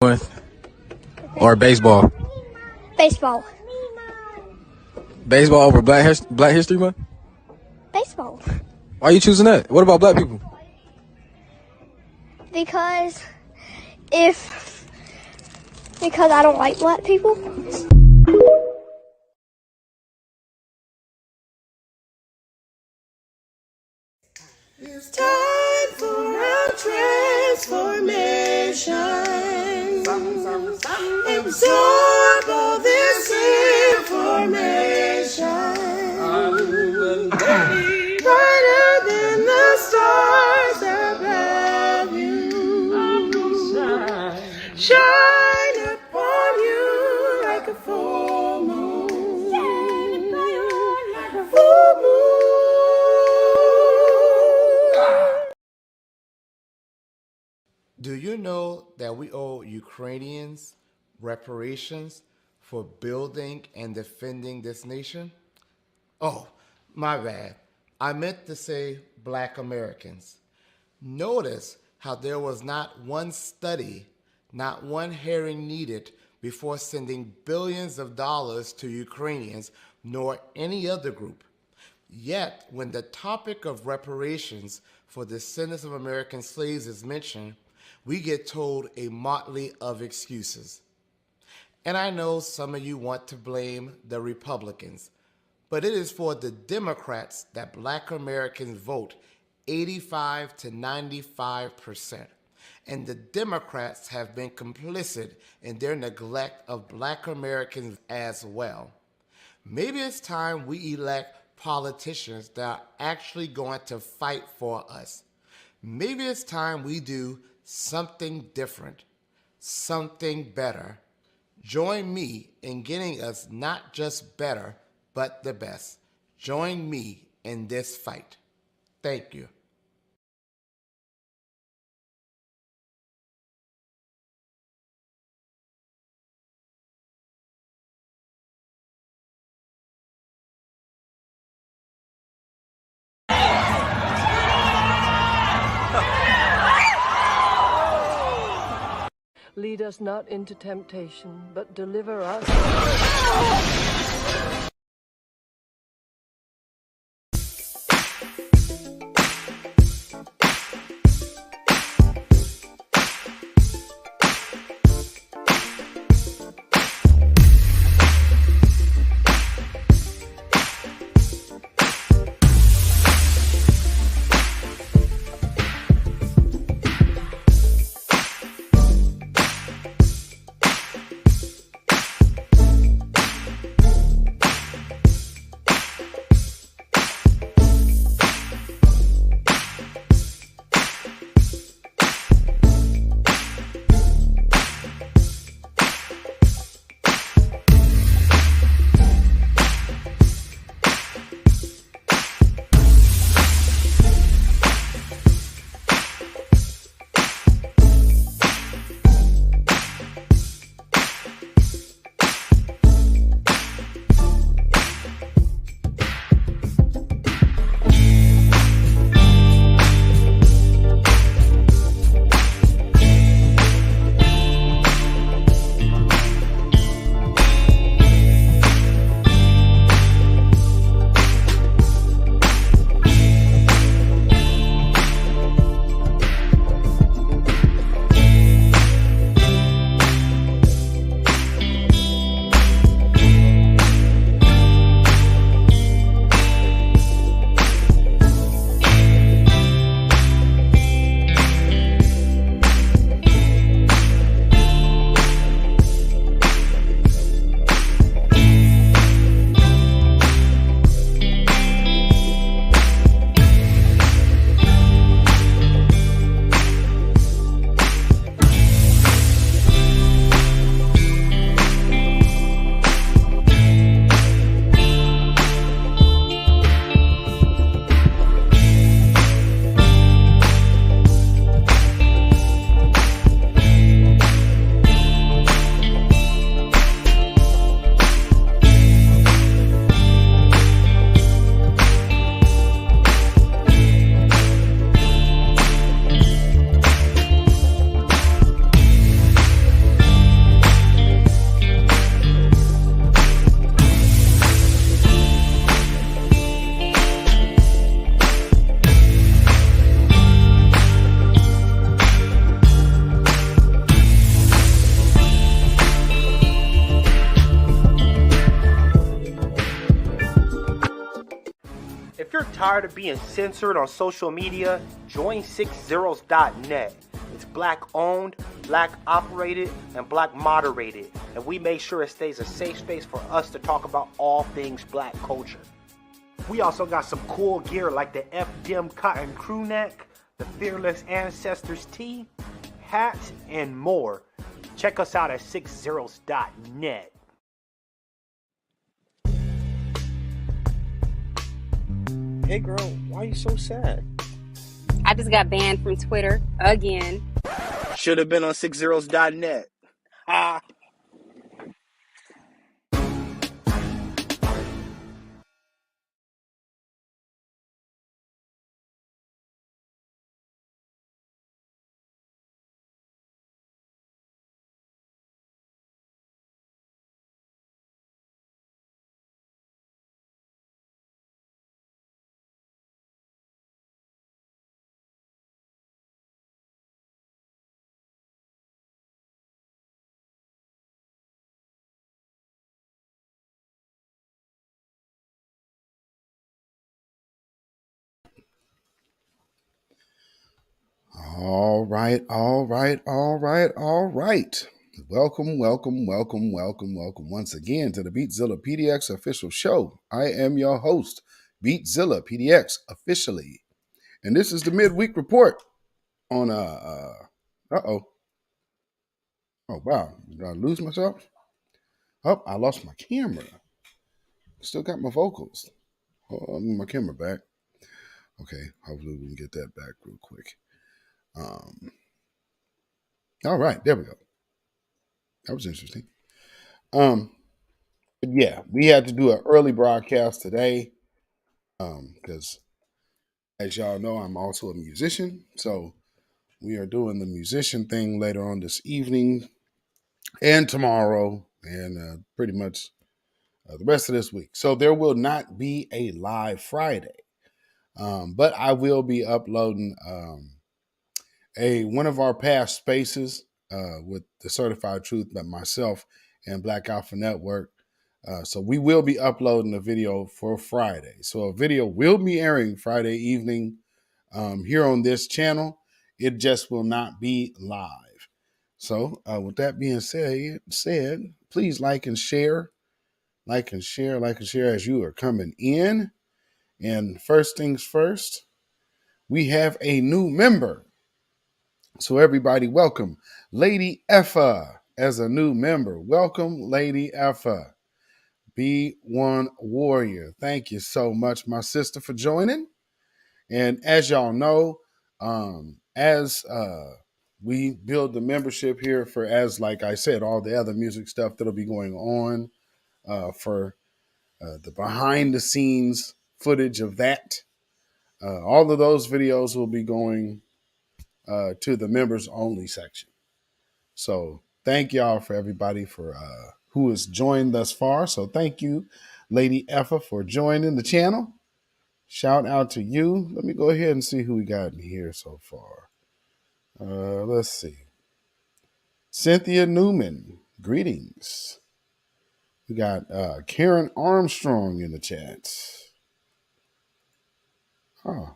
or baseball? Baseball. Baseball over Black History Month? Baseball. Why are you choosing that? What about black people? Because I don't like black people. It's time for our transformation. Absorb all this information. Brighter than the stars above you. Shine upon you like a full moon. Full moon. Do you know that we owe Ukrainians reparations for building and defending this nation? Oh, my bad. I meant to say Black Americans. Notice how there was not one study, not one hearing needed before sending billions of dollars to Ukrainians, nor any other group. Yet, when the topic of reparations for the descendants of American slaves is mentioned, we get told a motley of excuses. And I know some of you want to blame the Republicans, but it is for the Democrats that Black Americans vote 85 to 95%. And the Democrats have been complicit in their neglect of Black Americans as well. Maybe it's time we elect politicians that are actually going to fight for us. Maybe it's time we do something different, something better. Join me in getting us not just better, but the best. Join me in this fight. Thank you. Lead us not into temptation, but deliver us. Tired of being censored on social media? Join 6zeros.net. It's black owned, black operated, and black moderated. And we make sure it stays a safe space for us to talk about all things black culture. We also got some cool gear like the FDM cotton crew neck, the Fearless Ancestors tee, hats, and more. Check us out at 6zeros.net. Hey girl, why are you so sad? I just got banned from Twitter again. Should have been on 6zeros.net. Ah. All right. Welcome once again to the beatzillapdx official show. I am your host, beatzillapdx officially. And this is the midweek report on oh wow, did I lose myself? Oh, I lost my camera. Still got my vocals. Oh, I need my camera back. Okay, hopefully we can get that back real quick. All right, there we go. That was interesting. But yeah, we had to do an early broadcast today because, as y'all know, I'm also a musician. So we are doing the musician thing later on this evening and tomorrow and pretty much the rest of this week. So there will not be a live Friday, but I will be uploading one of our past spaces with the Certified Truth, but myself and Black Alpha Network. So we will be uploading a video for Friday. So a video will be airing Friday evening here on this channel. It just will not be live. So with that being said, please like and share as you are coming in. And first things first, we have a new member. So everybody, welcome Lady Effa as a new member. Welcome, Lady Effa. Be one warrior. Thank you so much, my sister, for joining. And as y'all know, as we build the membership here for, as like I said, all the other music stuff that'll be going on for the behind the scenes footage of that. All of those videos will be going to the members only section. So thank y'all for everybody for who has joined thus far. So thank you, Lady Effa, for joining the channel. Shout out to you. Let me go ahead and see who we got in here so far. Let's see. Cynthia Newman, greetings. We got Karen Armstrong in the chat.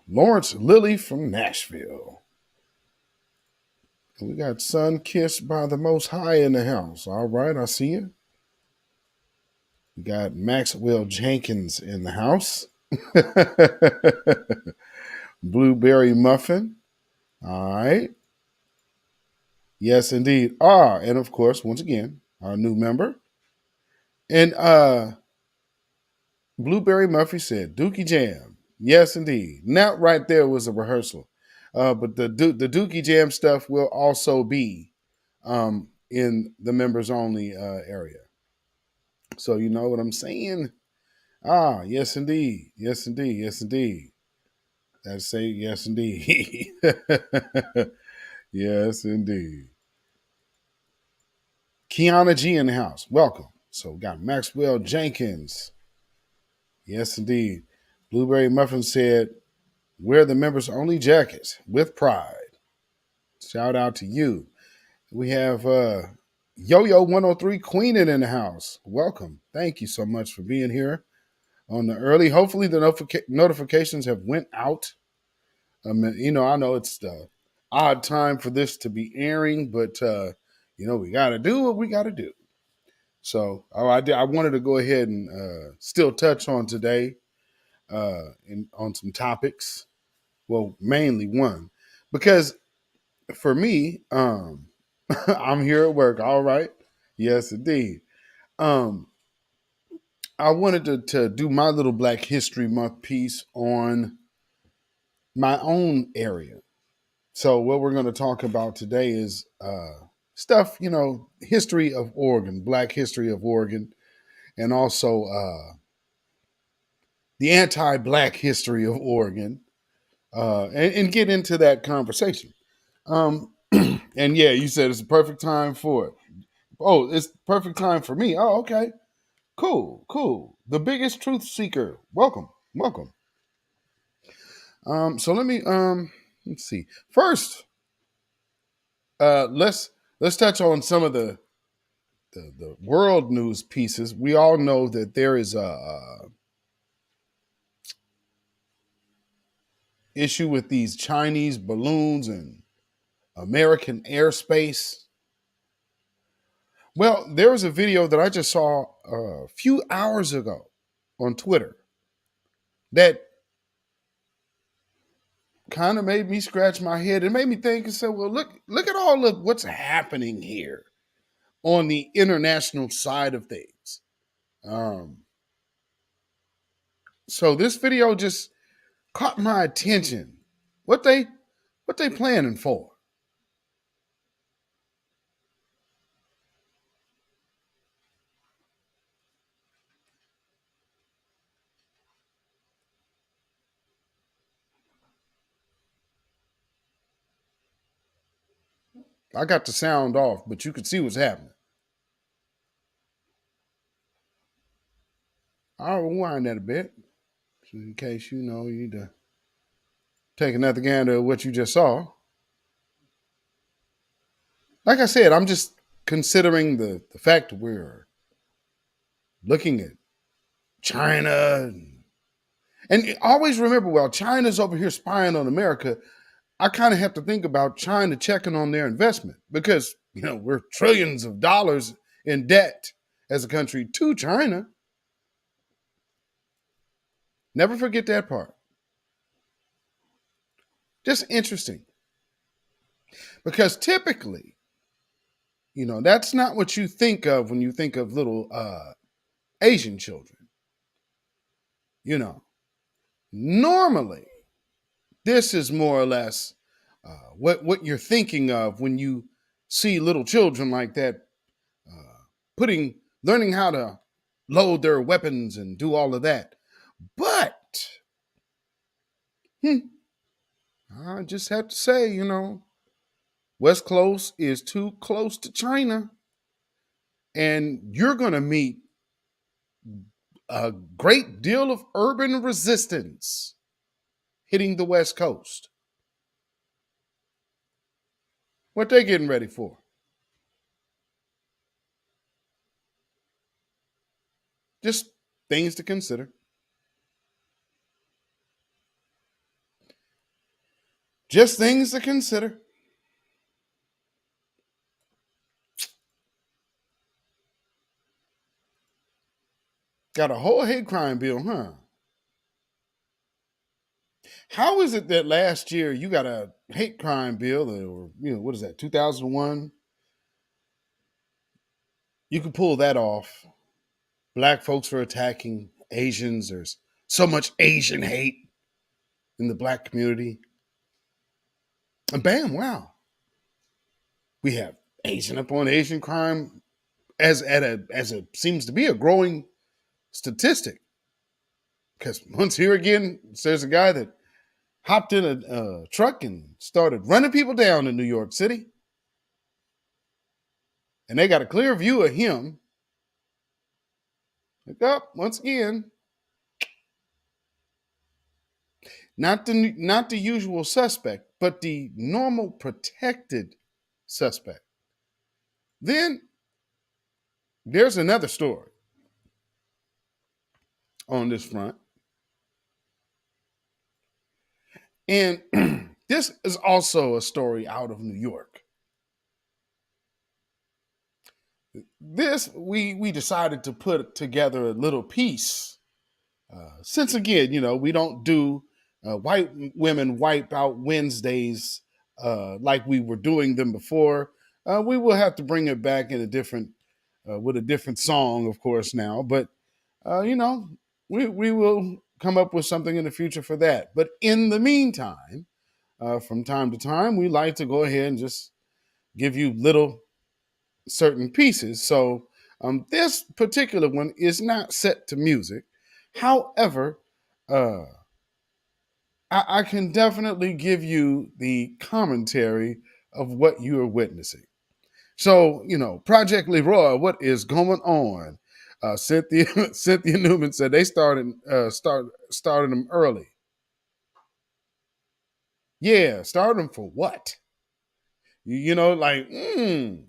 Lawrence Lilly from Nashville. And we got Sun Kissed by the Most High in the house. All right, I see you. We got Maxwell Jenkins in the house. Blueberry Muffin. All right. Yes, indeed. And of course, once again, our new member. And Blueberry Muffin said, Dookie Jam. Yes, indeed. That right there was a rehearsal. But the Dookie Jam stuff will also be in the members only area. So you know what I'm saying? Yes, indeed. Yes, indeed. Yes, indeed. That's say yes, indeed. Yes, indeed. Kiana G in the house. Welcome. So we got Maxwell Jenkins. Yes, indeed. Blueberry Muffin said, wear the members only jackets with pride. Shout out to you. We have Yo-Yo 103 Queenin in the house. Welcome. Thank you so much for being here. on the early. Hopefully, the notifications have went out. I know it's the odd time for this to be airing, but we got to do what we got to do. So I wanted to go ahead and still touch on today on some topics. Well, mainly one, because for me, I'm here at work. All right. Yes, indeed. Um, I wanted to do my little Black History Month piece on my own area. So what we're going to talk about today is stuff, history of Oregon, Black history of Oregon, and also the anti-Black history of Oregon, and get into that conversation. And yeah, you said it's the perfect time for it. Oh, it's the perfect time for me. Oh, okay. Cool. The biggest truth seeker. Welcome. So let me let's see. First, let's touch on some of the world news pieces. We all know that there is a issue with these Chinese balloons and American airspace. Well, there was a video that I just saw a few hours ago on Twitter that kind of made me scratch my head. It made me think and say, well, look at all of what's happening here on the international side of things. So this video just caught my attention. What they planning for? I got the sound off, but you could see what's happening. I'll rewind that a bit, in case you need to take another gander at what you just saw. Like I said, I'm just considering the fact that we're looking at China. And always remember, while China's over here spying on America, I kind of have to think about China checking on their investment because, we're trillions of dollars in debt as a country to China. Never forget that part. Just interesting. Because typically, that's not what you think of when you think of little Asian children. Normally, this is more or less what you're thinking of when you see little children like that, learning how to load their weapons and do all of that. But I just have to say, West Coast is too close to China, and you're going to meet a great deal of urban resistance hitting the West Coast. What they getting ready for? Just things to consider. Just things to consider. Got a whole hate crime bill, huh? How is it that last year you got a hate crime bill, or what is that, 2001? You could pull that off. Black folks are attacking Asians. There's so much Asian hate in the Black community. And bam, wow. We have Asian upon Asian crime as it seems to be a growing statistic. Because once here again, there's a guy that hopped in a truck and started running people down in New York City. And they got a clear view of him. Look up, once again, not the usual suspect, but the normal protected suspect. Then there's another story. on this front. And this is also a story out of New York. This, we decided to put together a little piece. Since again, we don't do white women wipe out Wednesdays like we were doing them before. We will have to bring it back in a different, with a different song, of course, now. But we will come up with something in the future for that. But in the meantime, from time to time, we like to go ahead and just give you little certain pieces. So this particular one is not set to music. However, I can definitely give you the commentary of what you are witnessing. So, Project Leroy, what is going on? Cynthia Cynthia Newman said they started them early. Yeah, start them for what? Again,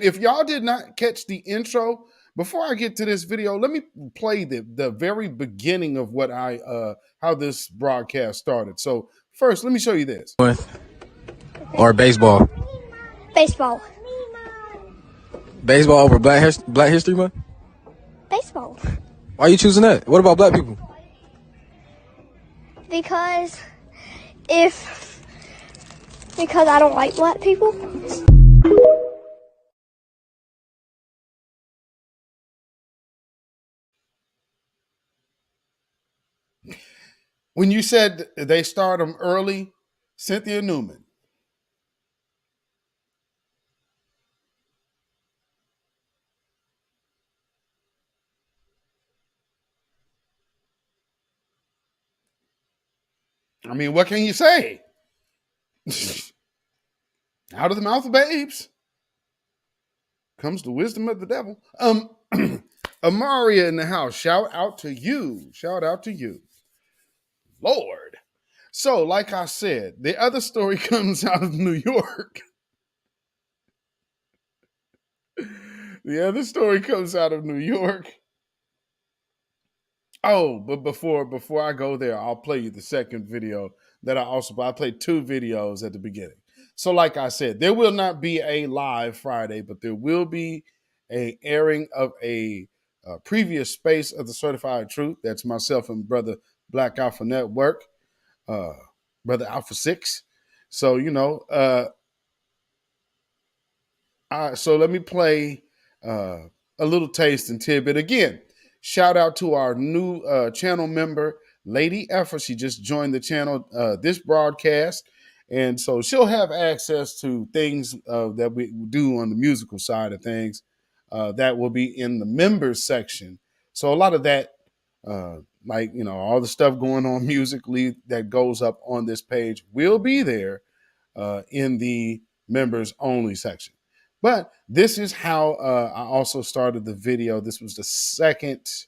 if y'all did not catch the intro, before I get to this video, let me play the very beginning of what how this broadcast started. So first, let me show you this. Or baseball. Baseball. Baseball over Black History Month? Baseball. Why are you choosing that? What about black people? Because I don't like black people. When you said they start them early, Cynthia Newman. I mean, what can you say? Out of the mouth of babes comes the wisdom of the devil. Amaria in the house. Shout out to you. Shout out to you. Lord. So, like I said, the other story comes out of New York. The other story comes out of New York. Oh, but before I go there, I'll play you the second video that I played two videos at the beginning. So, like I said, there will not be a live Friday, but there will be a airing of a previous space of the Certified Truth. That's myself and brother Black Alpha Network, brother Alpha 6. So, so let me play a little taste and tidbit again. Shout out to our new channel member, Lady Effa. She just joined the channel this broadcast. And so she'll have access to things that we do on the musical side of things that will be in the members section. So a lot of that, all the stuff going on musically that goes up on this page will be there in the members only section. But this is how I also started the video. This was the second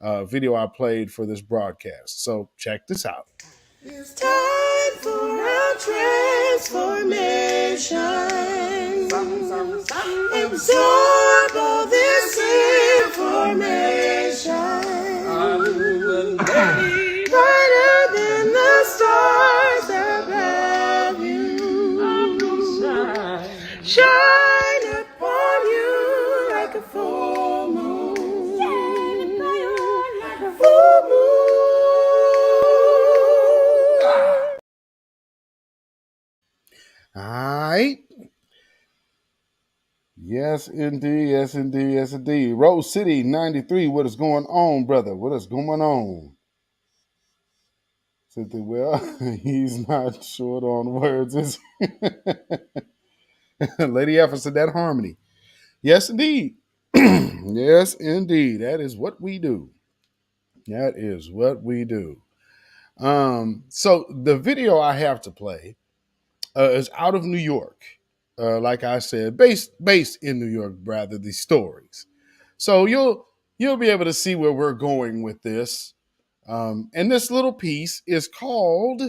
video I played for this broadcast. So check this out. It's time for our transformation. Absorb all this information. Brighter than the stars above you. Shine upon you like a full moon. Full moon. All right. Yes, indeed. Yes, indeed. Yes, indeed. Rose City 93. What is going on, brother? What is going on? Cynthia, well, he's not short on words, is he? Lady Effa said that harmony. Yes, indeed. Yes, indeed. That is what we do. That is what we do. So the video I have to play is out of New York. Like I said, based in New York, rather, the stories. So you'll be able to see where we're going with this. And this little piece is called,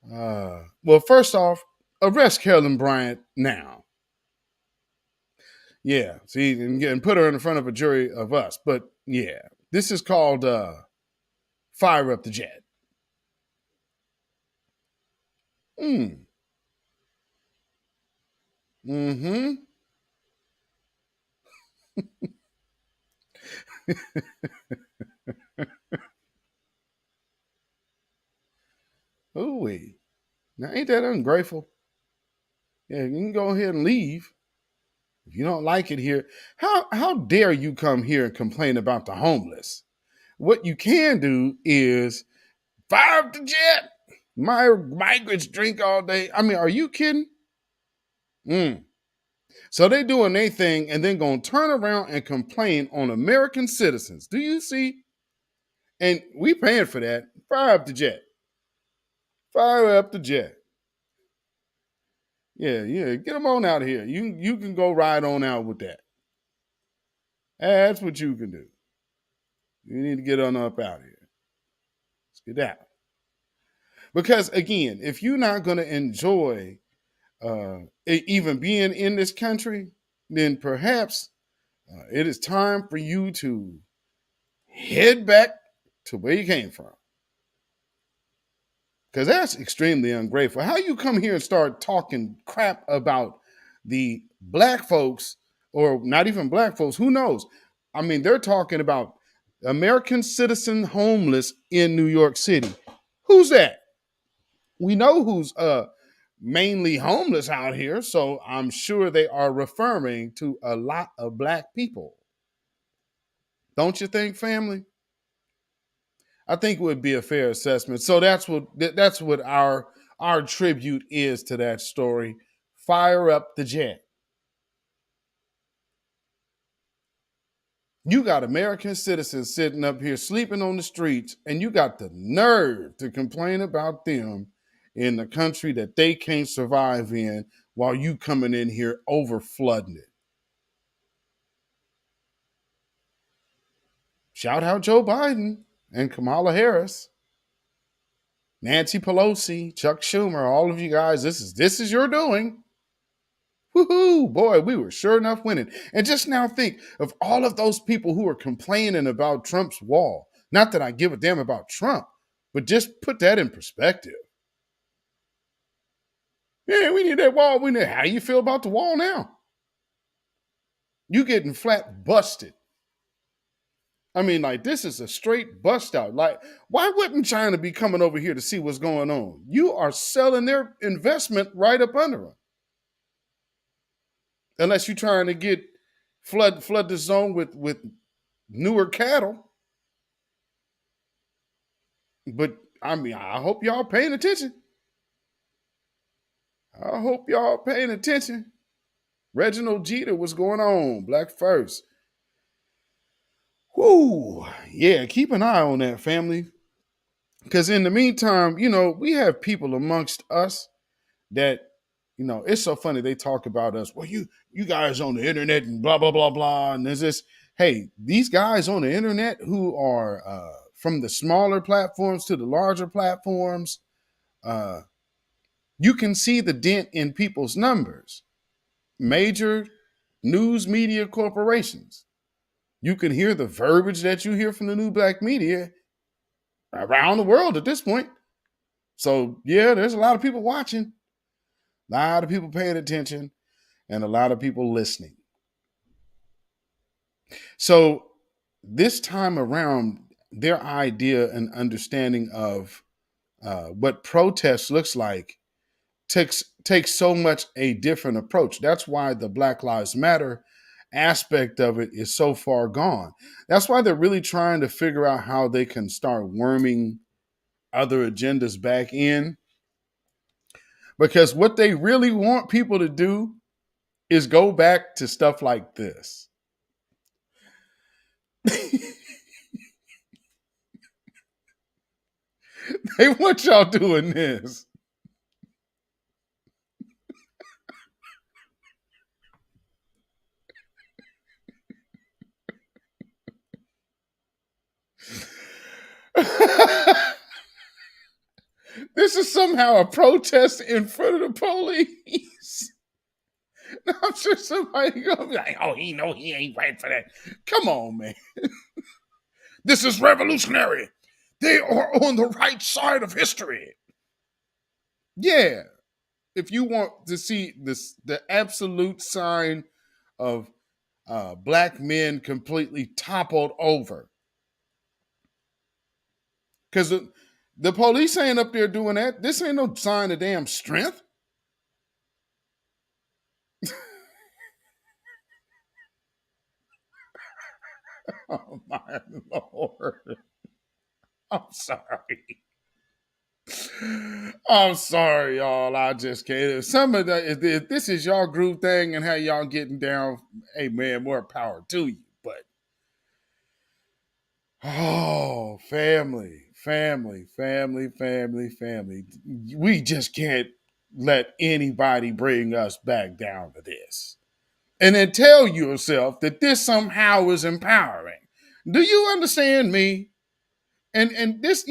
well, first off, arrest Carolyn Bryant now. Yeah, see, and put her in front of a jury of us. But yeah, This is called Fire Up the Jet. Mm. Mm-hmm. Ooh-wee. Now, ain't that ungrateful? Yeah, you can go ahead and leave. If you don't like it here, how dare you come here and complain about the homeless? What you can do is fire up the jet. My migrants drink all day. I mean, are you kidding? Mm. So they doing their thing and then gonna turn around and complain on American citizens. Do you see? And we paying for that. Fire up the jet. Fire up the jet. Yeah, get them on out of here. You can go ride on out with that. That's what you can do. You need to get on up out of here. Let's get out. Because again, if you're not going to enjoy even being in this country, then perhaps it is time for you to head back to where you came from. Because that's extremely ungrateful. How you come here and start talking crap about the black folks, or not even black folks, who knows? I mean, they're talking about American citizen homeless in New York City. Who's that? We know who's mainly homeless out here, so I'm sure they are referring to a lot of black people. Don't you think, family? I think it would be a fair assessment. So that's what our tribute is to that story. Fire up the jet. You got American citizens sitting up here sleeping on the streets, and you got the nerve to complain about them in the country that they can't survive in while you coming in here over flooding it. Shout out Joe Biden and Kamala Harris, Nancy Pelosi, Chuck Schumer, all of you guys. This is your doing. Woohoo! Boy, we were sure enough winning. And just now think of all of those people who are complaining about Trump's wall. Not that I give a damn about Trump, but just put that in perspective. Yeah, we need that wall. We need. How you feel about the wall now? You getting flat busted. I mean, like, this is a straight bust out. Like, why wouldn't China be coming over here to see what's going on? You are selling their investment right up under them. Unless you're trying to get flood the zone with newer cattle. But I mean, I hope y'all paying attention. I hope y'all paying attention. Reginald Jeter, what's going on? Black first. Whoo, yeah, keep an eye on that, family. Because in the meantime, we have people amongst us that, it's so funny. They talk about us. Well, you guys on the internet and blah, blah, blah, blah. And there's this, hey, these guys on the internet who are from the smaller platforms to the larger platforms, you can see the dent in people's numbers. Major news media corporations. You can hear the verbiage that you hear from the new black media around the world at this point. So, yeah, there's a lot of people watching, a lot of people paying attention, and a lot of people listening. So this time around, their idea and understanding of what protest looks like takes so much a different approach. That's why the Black Lives Matter aspect of it is so far gone. That's why they're really trying to figure out how they can start worming other agendas back in. Because what they really want people to do is go back to stuff like this. They want y'all doing this. This is somehow a protest in front of the police. I'm sure somebody gonna be like, "Oh, he ain't right for that." Come on, man. This is revolutionary. They are on the right side of history. Yeah. If you want to see this, the absolute sign of black men completely toppled over. Because the police ain't up there doing that. This ain't no sign of damn strength. Oh my Lord. I'm sorry. I'm sorry, y'all. I just can't. If some of the if this is y'all group thing and how y'all getting down, hey man, more power to you. But oh, family. We just can't let anybody bring us back down to this. And then tell yourself that this somehow is empowering. Do you understand me? And this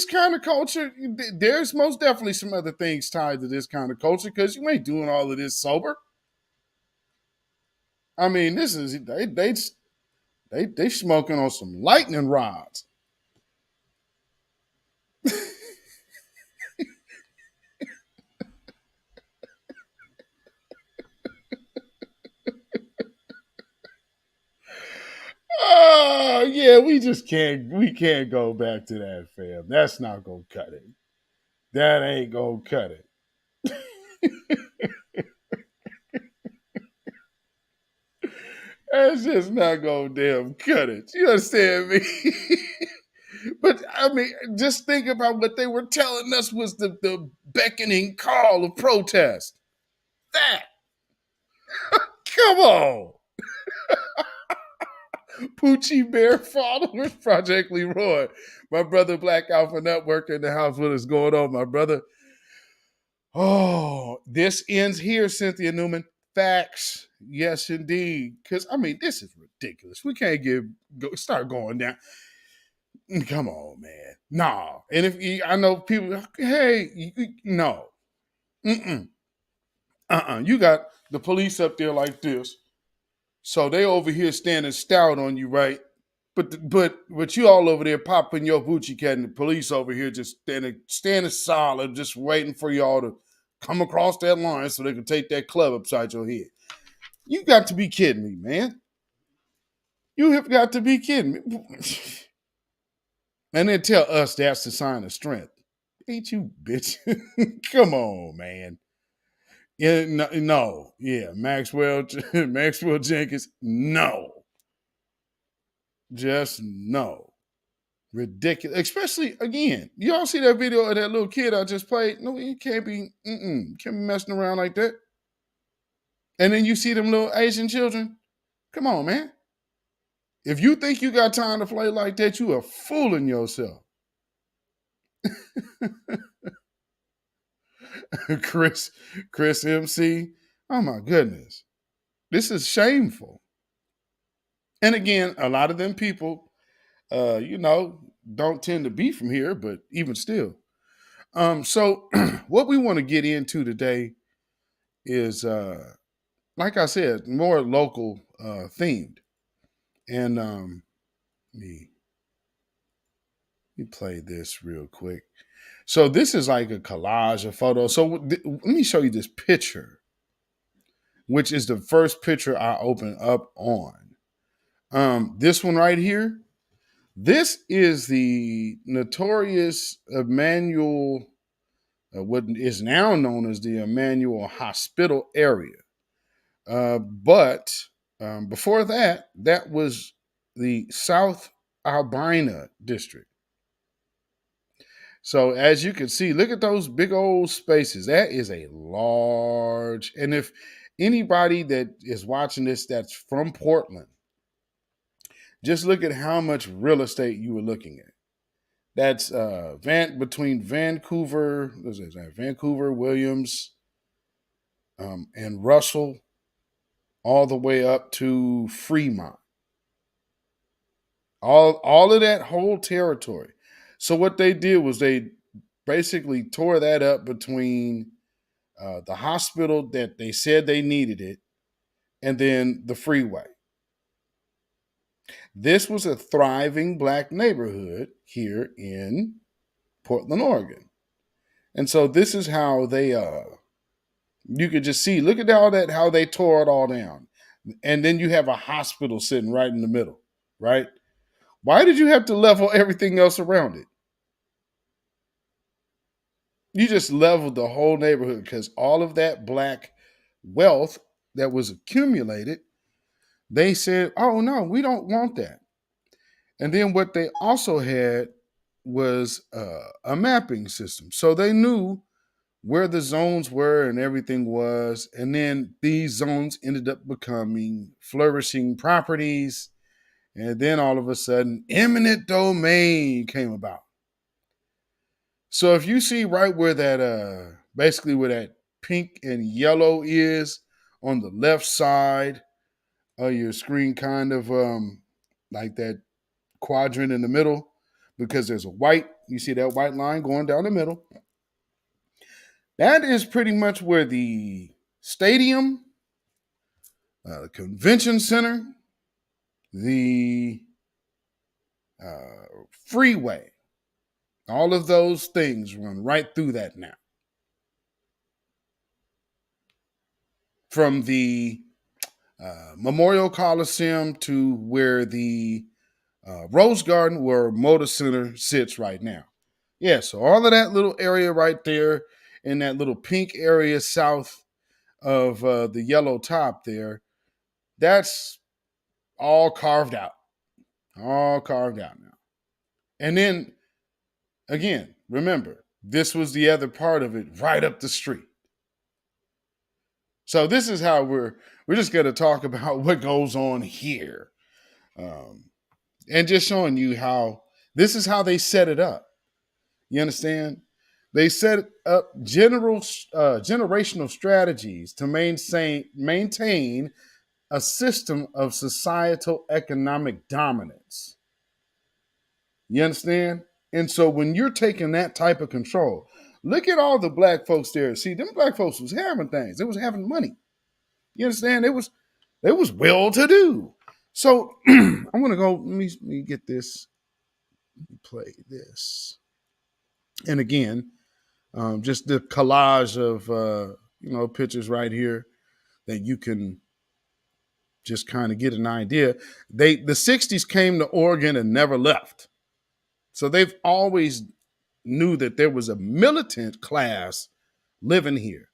kind of culture, there's most definitely some other things tied to this kind of culture because you ain't doing all of this sober. I mean, this is they smoking on some lightning rods. Oh yeah, we can't go back to that, fam. That's not gonna cut it. That ain't gonna cut it. That's just not gonna damn cut it. You understand me? But I mean, just think about what they were telling us was the beckoning call of protest. That. Come on. Poochie Bear followers, Project Leroy. My brother Black Alpha Network in the house. What is going on, my brother? Oh, this ends here, Cynthia Newman. Facts. Yes, indeed. Because, I mean, this is ridiculous. We can't start going down. Come on, man. Nah. And I know people, hey, no. You got the police up there like this. So they over here standing stout on you, right? But you all over there popping your Gucci cat and the police over here just standing solid, just waiting for y'all to come across that line so they can take that club upside your head. You got to be kidding me, man. You have got to be kidding me. And then tell us that's the sign of strength. Ain't you, bitch? Come on, man. Yeah, no. Yeah, Maxwell Jenkins, no. Just no. Ridiculous. Especially, again, y'all see that video of that little kid I just played? No, you can't be messing around like that. And then you see them little Asian children. Come on, man. If you think you got time to play like that, you are fooling yourself. Chris MC. Oh my goodness. This is shameful. And again, a lot of them people, don't tend to be from here, but even still. So what we want to get into today is, like I said, more local themed. And let me play this real quick. So this is like a collage of photos. So let me show you this picture, which is the first picture I opened up on. This one right here. This is the notorious Emmanuel, what is now known as the Emmanuel Hospital area. But before that, that was the South Albina district. So as you can see, look at those big old spaces. That is a large, and if anybody that is watching this that's from Portland, just look at how much real estate you were looking at. That's between Vancouver, Williams, and Russell, all the way up to Fremont. All of that whole territory. So what they did was they basically tore that up between the hospital that they said they needed it, and then the freeway. This was a thriving black neighborhood here in Portland, Oregon. And so this is how they you could just see, look at all that, how they tore it all down. And then you have a hospital sitting right in the middle, right? Why did you have to level everything else around it? You just leveled the whole neighborhood because all of that black wealth that was accumulated, they said, oh no, we don't want that. And then what they also had was a mapping system. So they knew where the zones were and everything was. And then these zones ended up becoming flourishing properties. And then all of a sudden, eminent domain came about. So if you see right where that, basically where that pink and yellow is on the left side of your screen, kind of like that quadrant in the middle, because there's a white, you see that white line going down the middle. That is pretty much where the stadium, the convention center, the freeway, all of those things run right through that now. From the Memorial Coliseum to where the Rose Garden, where Motor Center sits right now. Yeah, so all of that little area right there in that little pink area south of the yellow top there, that's all carved out. All carved out now. And then, again, remember, this was the other part of it right up the street. So this is how we're just going to talk about what goes on here. And just showing you how, this is how they set it up. You understand? They set up generational strategies to maintain a system of societal economic dominance. You understand? And so when you're taking that type of control, look at all the black folks there. See, them black folks was having things. They was having money. You understand? They was well to do. So I'm gonna go. Let me get this. Let me play this. And again, just the collage of pictures right here that you can just kind of get an idea. The 60s came to Oregon and never left. So they've always knew that there was a militant class living here,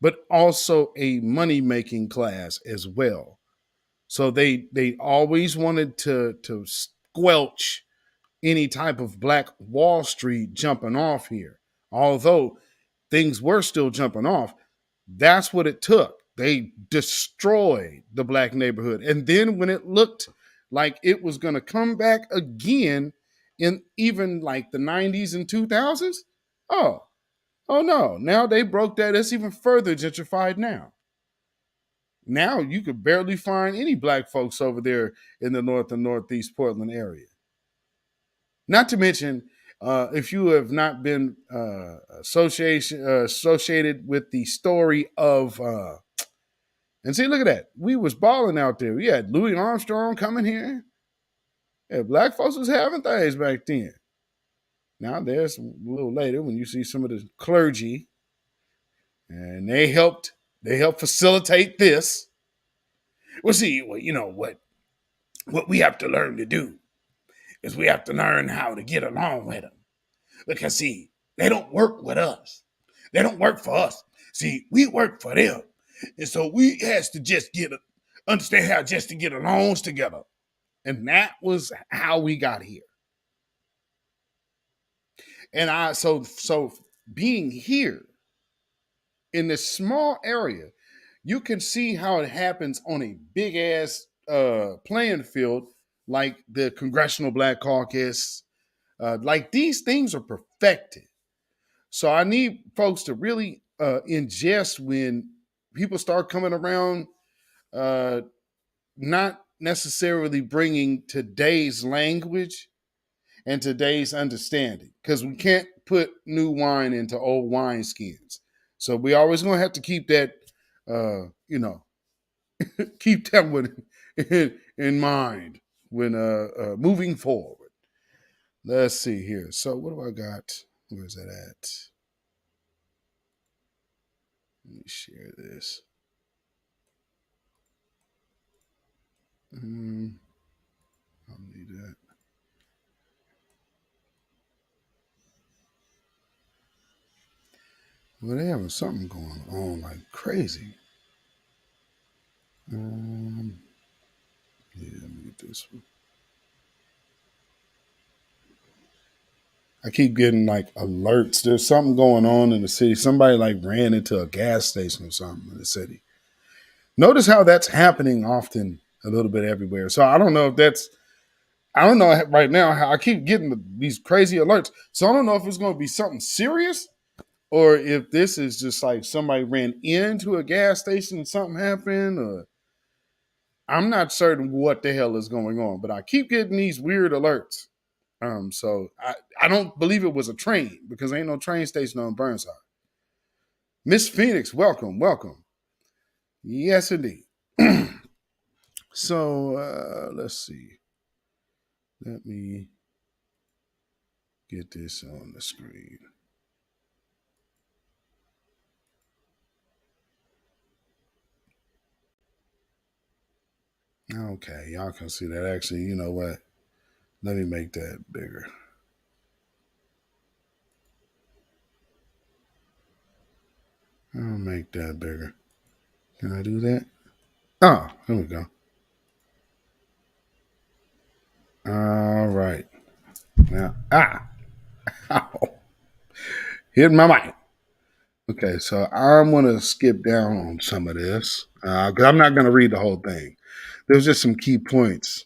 but also a money-making class as well. So they always wanted to squelch any type of Black Wall Street jumping off here. Although things were still jumping off, that's what it took. They destroyed the black neighborhood. And then when it looked like it was going to come back again in even like the 90s and 2000s, oh no, now they broke that. It's even further gentrified now. Now you could barely find any black folks over there in the north and northeast Portland area. Not to mention, if you have not been associated with the story of, and see, look at that. We was balling out there. We had Louis Armstrong coming here. Yeah, black folks was having things back then. Now there's a little later when you see some of the clergy, and they helped facilitate this. Well, see, you know what we have to learn to do is we have to learn how to get along with them. Because, see, they don't work with us. They don't work for us. See, we work for them. And so we has to just understand how just to get along together. And that was how we got here. And so being here in this small area, you can see how it happens on a big ass playing field like the Congressional Black Caucus. Like these things are perfected. So I need folks to really ingest when people start coming around, not necessarily bringing today's language and today's understanding, because we can't put new wine into old wineskins. So we always going to have to keep that, keep that one in mind when moving forward. Let's see here. So what do I got? Where's that at? Let me share this. I'll need that. Well, they having something going on like crazy. Yeah, let me get this one. I keep getting like alerts. There's something going on in the city. Somebody like ran into a gas station or something in the city. Notice how that's happening often a little bit everywhere. So I don't know if that's, I don't know right now how I keep getting these crazy alerts. So I don't know if it's going to be something serious or if this is just like somebody ran into a gas station and something happened, or I'm not certain what the hell is going on, but I keep getting these weird alerts. So I don't believe it was a train because ain't no train station on Burnside. Miss Phoenix, welcome, welcome. Yes, indeed. So let's see. Let me get this on the screen. Okay, y'all can see that. Actually, you know what? Let me make that bigger. I'll make that bigger. Can I do that? Oh, here we go. All right. Now, hit my mic. Okay, so I'm going to skip down on some of this because I'm not going to read the whole thing. There's just some key points.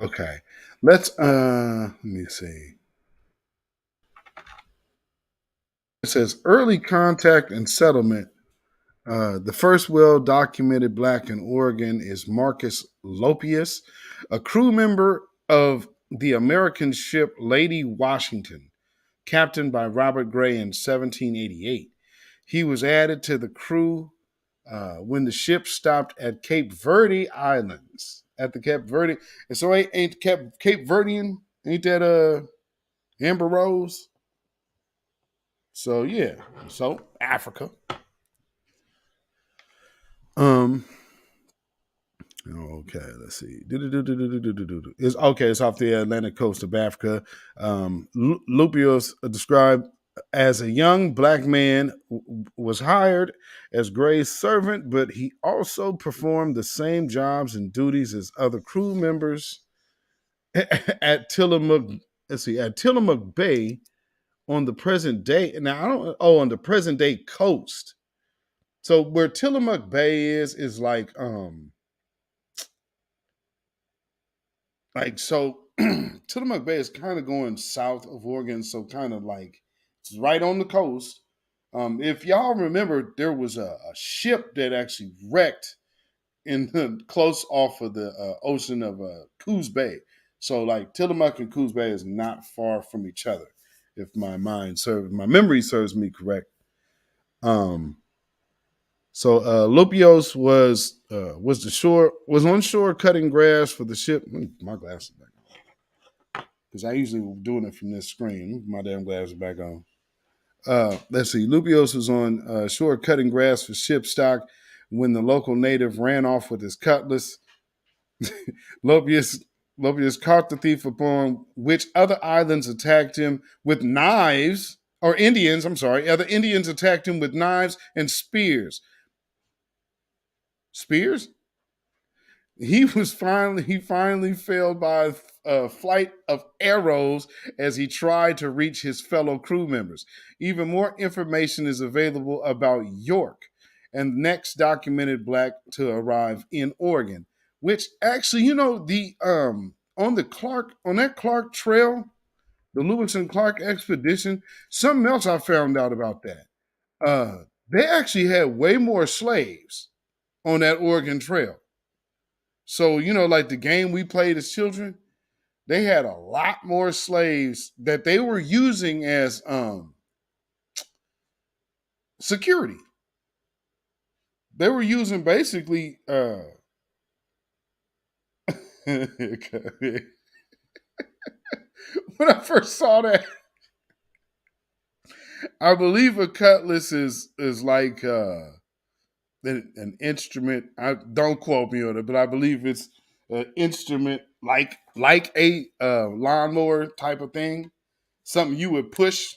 Okay, let me see. It says early contact and settlement. The first well-documented Black in Oregon is Marcus Lopius, a crew member of the American ship Lady Washington, captained by Robert Gray in 1788. He was added to the crew when the ship stopped at Cape Verde Islands. At the Cape Verde, and so ain't Cape Verdean? Ain't that Amber Rose? So yeah, so Africa. Okay, let's see. It's okay. It's off the Atlantic coast of Africa. Lupios, described as a young Black man, was hired as Gray's servant, but he also performed the same jobs and duties as other crew members at Tillamook. Let's see, at Tillamook Bay on the present day. Now I don't. Oh, on the present day coast. So where Tillamook Bay is like so Tillamook Bay is kind of going south of Oregon, so kind of like it's right on the coast. If y'all remember, there was a ship that actually wrecked in the close off of the ocean of Coos Bay. So like Tillamook and Coos Bay is not far from each other, if my memory serves me correct. So Lupios was on shore cutting grass for the ship. My glasses back on because I usually doing it from this screen. My damn glasses back on. Let's see. Lupios was on shore cutting grass for ship stock when the local native ran off with his cutlass. Lupios caught the thief, upon which other islands attacked him with knives. Or Indians, I'm sorry. Other Indians attacked him with knives and spears. Spears? He finally failed by a flight of arrows as he tried to reach his fellow crew members. Even more information is available about York, and next documented Black to arrive in Oregon. Which actually, the on that Clark Trail, the Lewis and Clark expedition, something else I found out about that. They actually had way more slaves on that Oregon Trail. So, like the game we played as children, they had a lot more slaves that they were using as security. they were using basically when I first saw that, I believe a cutlass is like an instrument. I don't quote me on it, but I believe it's an instrument like a lawnmower type of thing. Something you would push.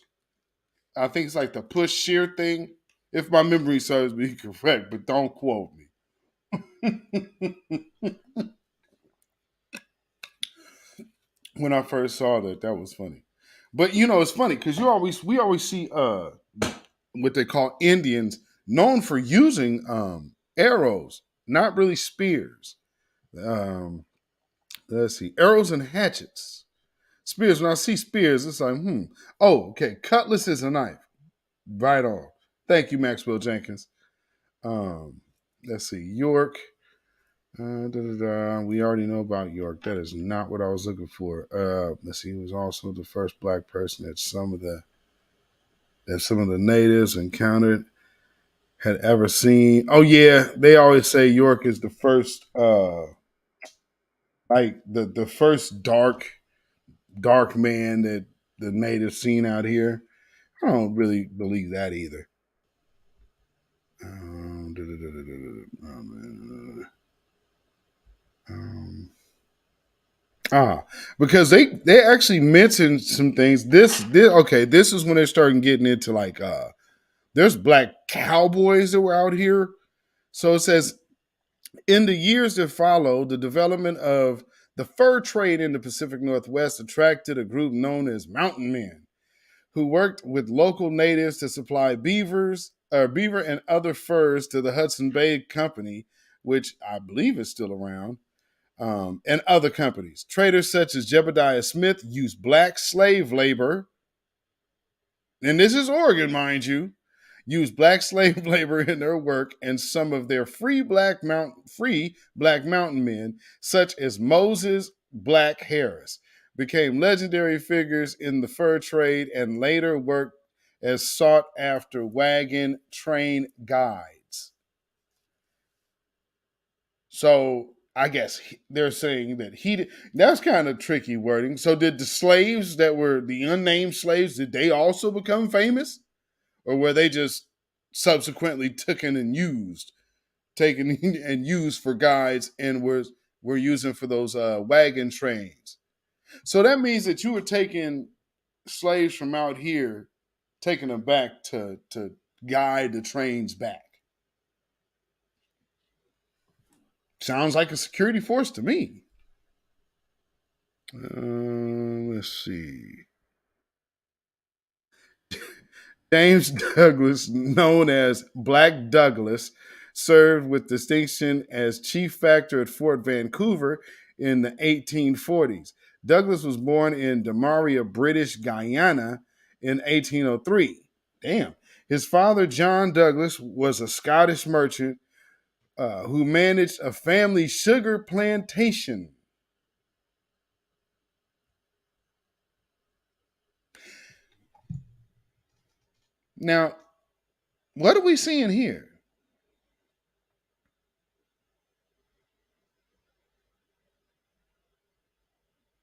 I think it's like the push shear thing. If my memory serves me correct, but don't quote me. When I first saw that, that was funny. But you know, it's funny because we always see what they call Indians known for using arrows, not really spears. Um, let's see, arrows and hatchets. Spears. When I see spears, it's like, Oh, okay. Cutlass is a knife. Right on. Thank you, Maxwell Jenkins. Let's see, York. We already know about York. That is not what I was looking for. Let's see. He was also the first black person that some of the natives encountered had ever seen. Oh yeah, they always say York is the first, like the first dark man that the natives seen out here. I don't really believe that either. Because they actually mentioned some things. This is when they're starting getting into like there's black cowboys that were out here. So it says in the years that followed, the development of the fur trade in the Pacific Northwest attracted a group known as mountain men, who worked with local natives to supply beaver and other furs to the Hudson Bay Company, which I believe is still around, and other companies. Traders such as Jebediah Smith used black slave labor, and this is Oregon, mind you, used black slave labor in their work, and some of their free black mountain men, such as Moses Black Harris, became legendary figures in the fur trade and later worked as sought after wagon train guides. So I guess they're saying that that's kind of tricky wording. So did the slaves that were the unnamed slaves, did they also become famous? Or were they just subsequently taken and used for guides and were using for those wagon trains? So that means that you were taking slaves from out here, taking them back to guide the trains back. Sounds like a security force to me. Let's see. James Douglas, known as Black Douglas, served with distinction as chief factor at Fort Vancouver in the 1840s. Douglas was born in Damaria, British Guyana in 1803. Damn. His father, John Douglas, was a Scottish merchant who managed a family sugar plantation. Now, what are we seeing here?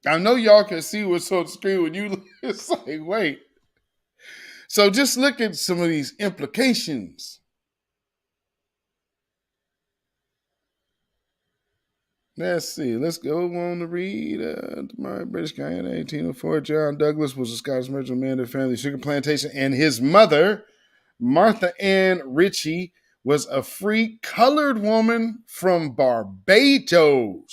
I know y'all can see what's on the screen when you. It's like, wait. So just look at some of these implications. Let's see. Let's go on to read. My British Guyana, 1804. John Douglas was a Scottish merchant man of family sugar plantation, and his mother, Martha Ann Ritchie, was a free colored woman from Barbados.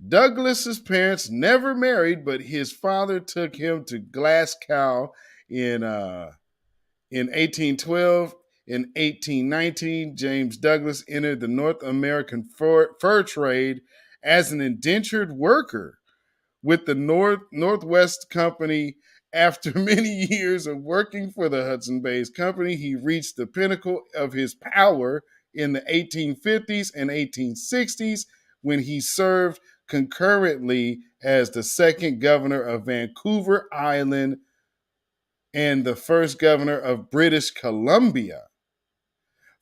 Douglas's parents never married, but his father took him to Glasgow in 1812. In 1819, James Douglas entered the North American fur trade as an indentured worker with the Northwest Company. After many years of working for the Hudson Bay Company, he reached the pinnacle of his power in the 1850s and 1860s when he served concurrently as the second governor of Vancouver Island and the first governor of British Columbia.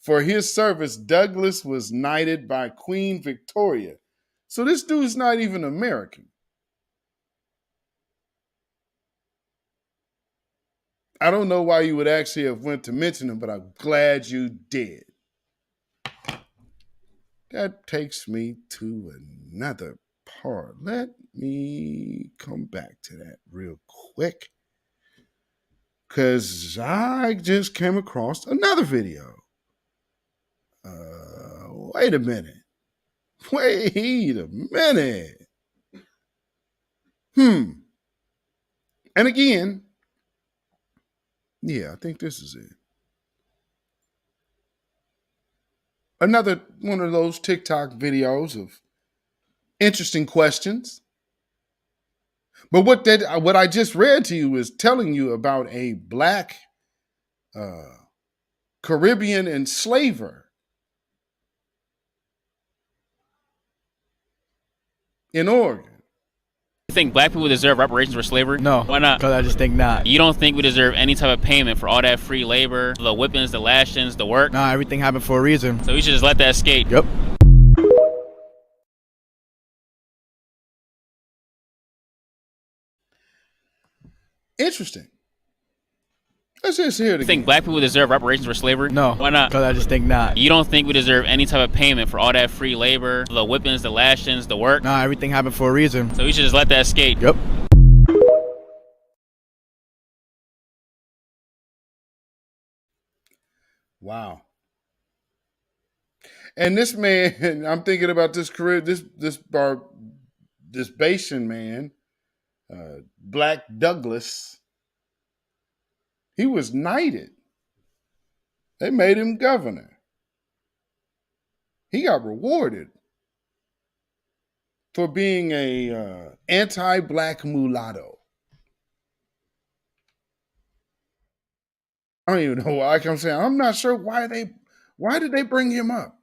For his service, Douglas was knighted by Queen Victoria. So this dude's not even American. I don't know why you would actually have went to mention him, but I'm glad you did. That takes me to another part. Let me come back to that real quick, because I just came across another video. Wait a minute. And again, yeah, I think this is it. Another one of those TikTok videos of interesting questions. But what I just read to you is telling you about a black Caribbean enslaver in Oregon. You think black people deserve reparations for slavery? No. Why not? Because I just think not. You don't think we deserve any type of payment for all that free labor, the whippings, the lashings, the work? Nah, everything happened for a reason. So we should just let that skate. Yep. Interesting. Let's just hear it again. You think black people deserve reparations for slavery? No. Why not? Because I just think not. You don't think we deserve any type of payment for all that free labor, the whippings, the lashings, the work? Nah, everything happened for a reason. So we should just let that skate. Yep. Wow. And this man, I'm thinking about this career, this Bayesian man, Black Douglas. He was knighted. They made him governor. He got rewarded for being a anti-black mulatto. I don't even know why. Like I'm saying, I'm not sure why did they bring him up?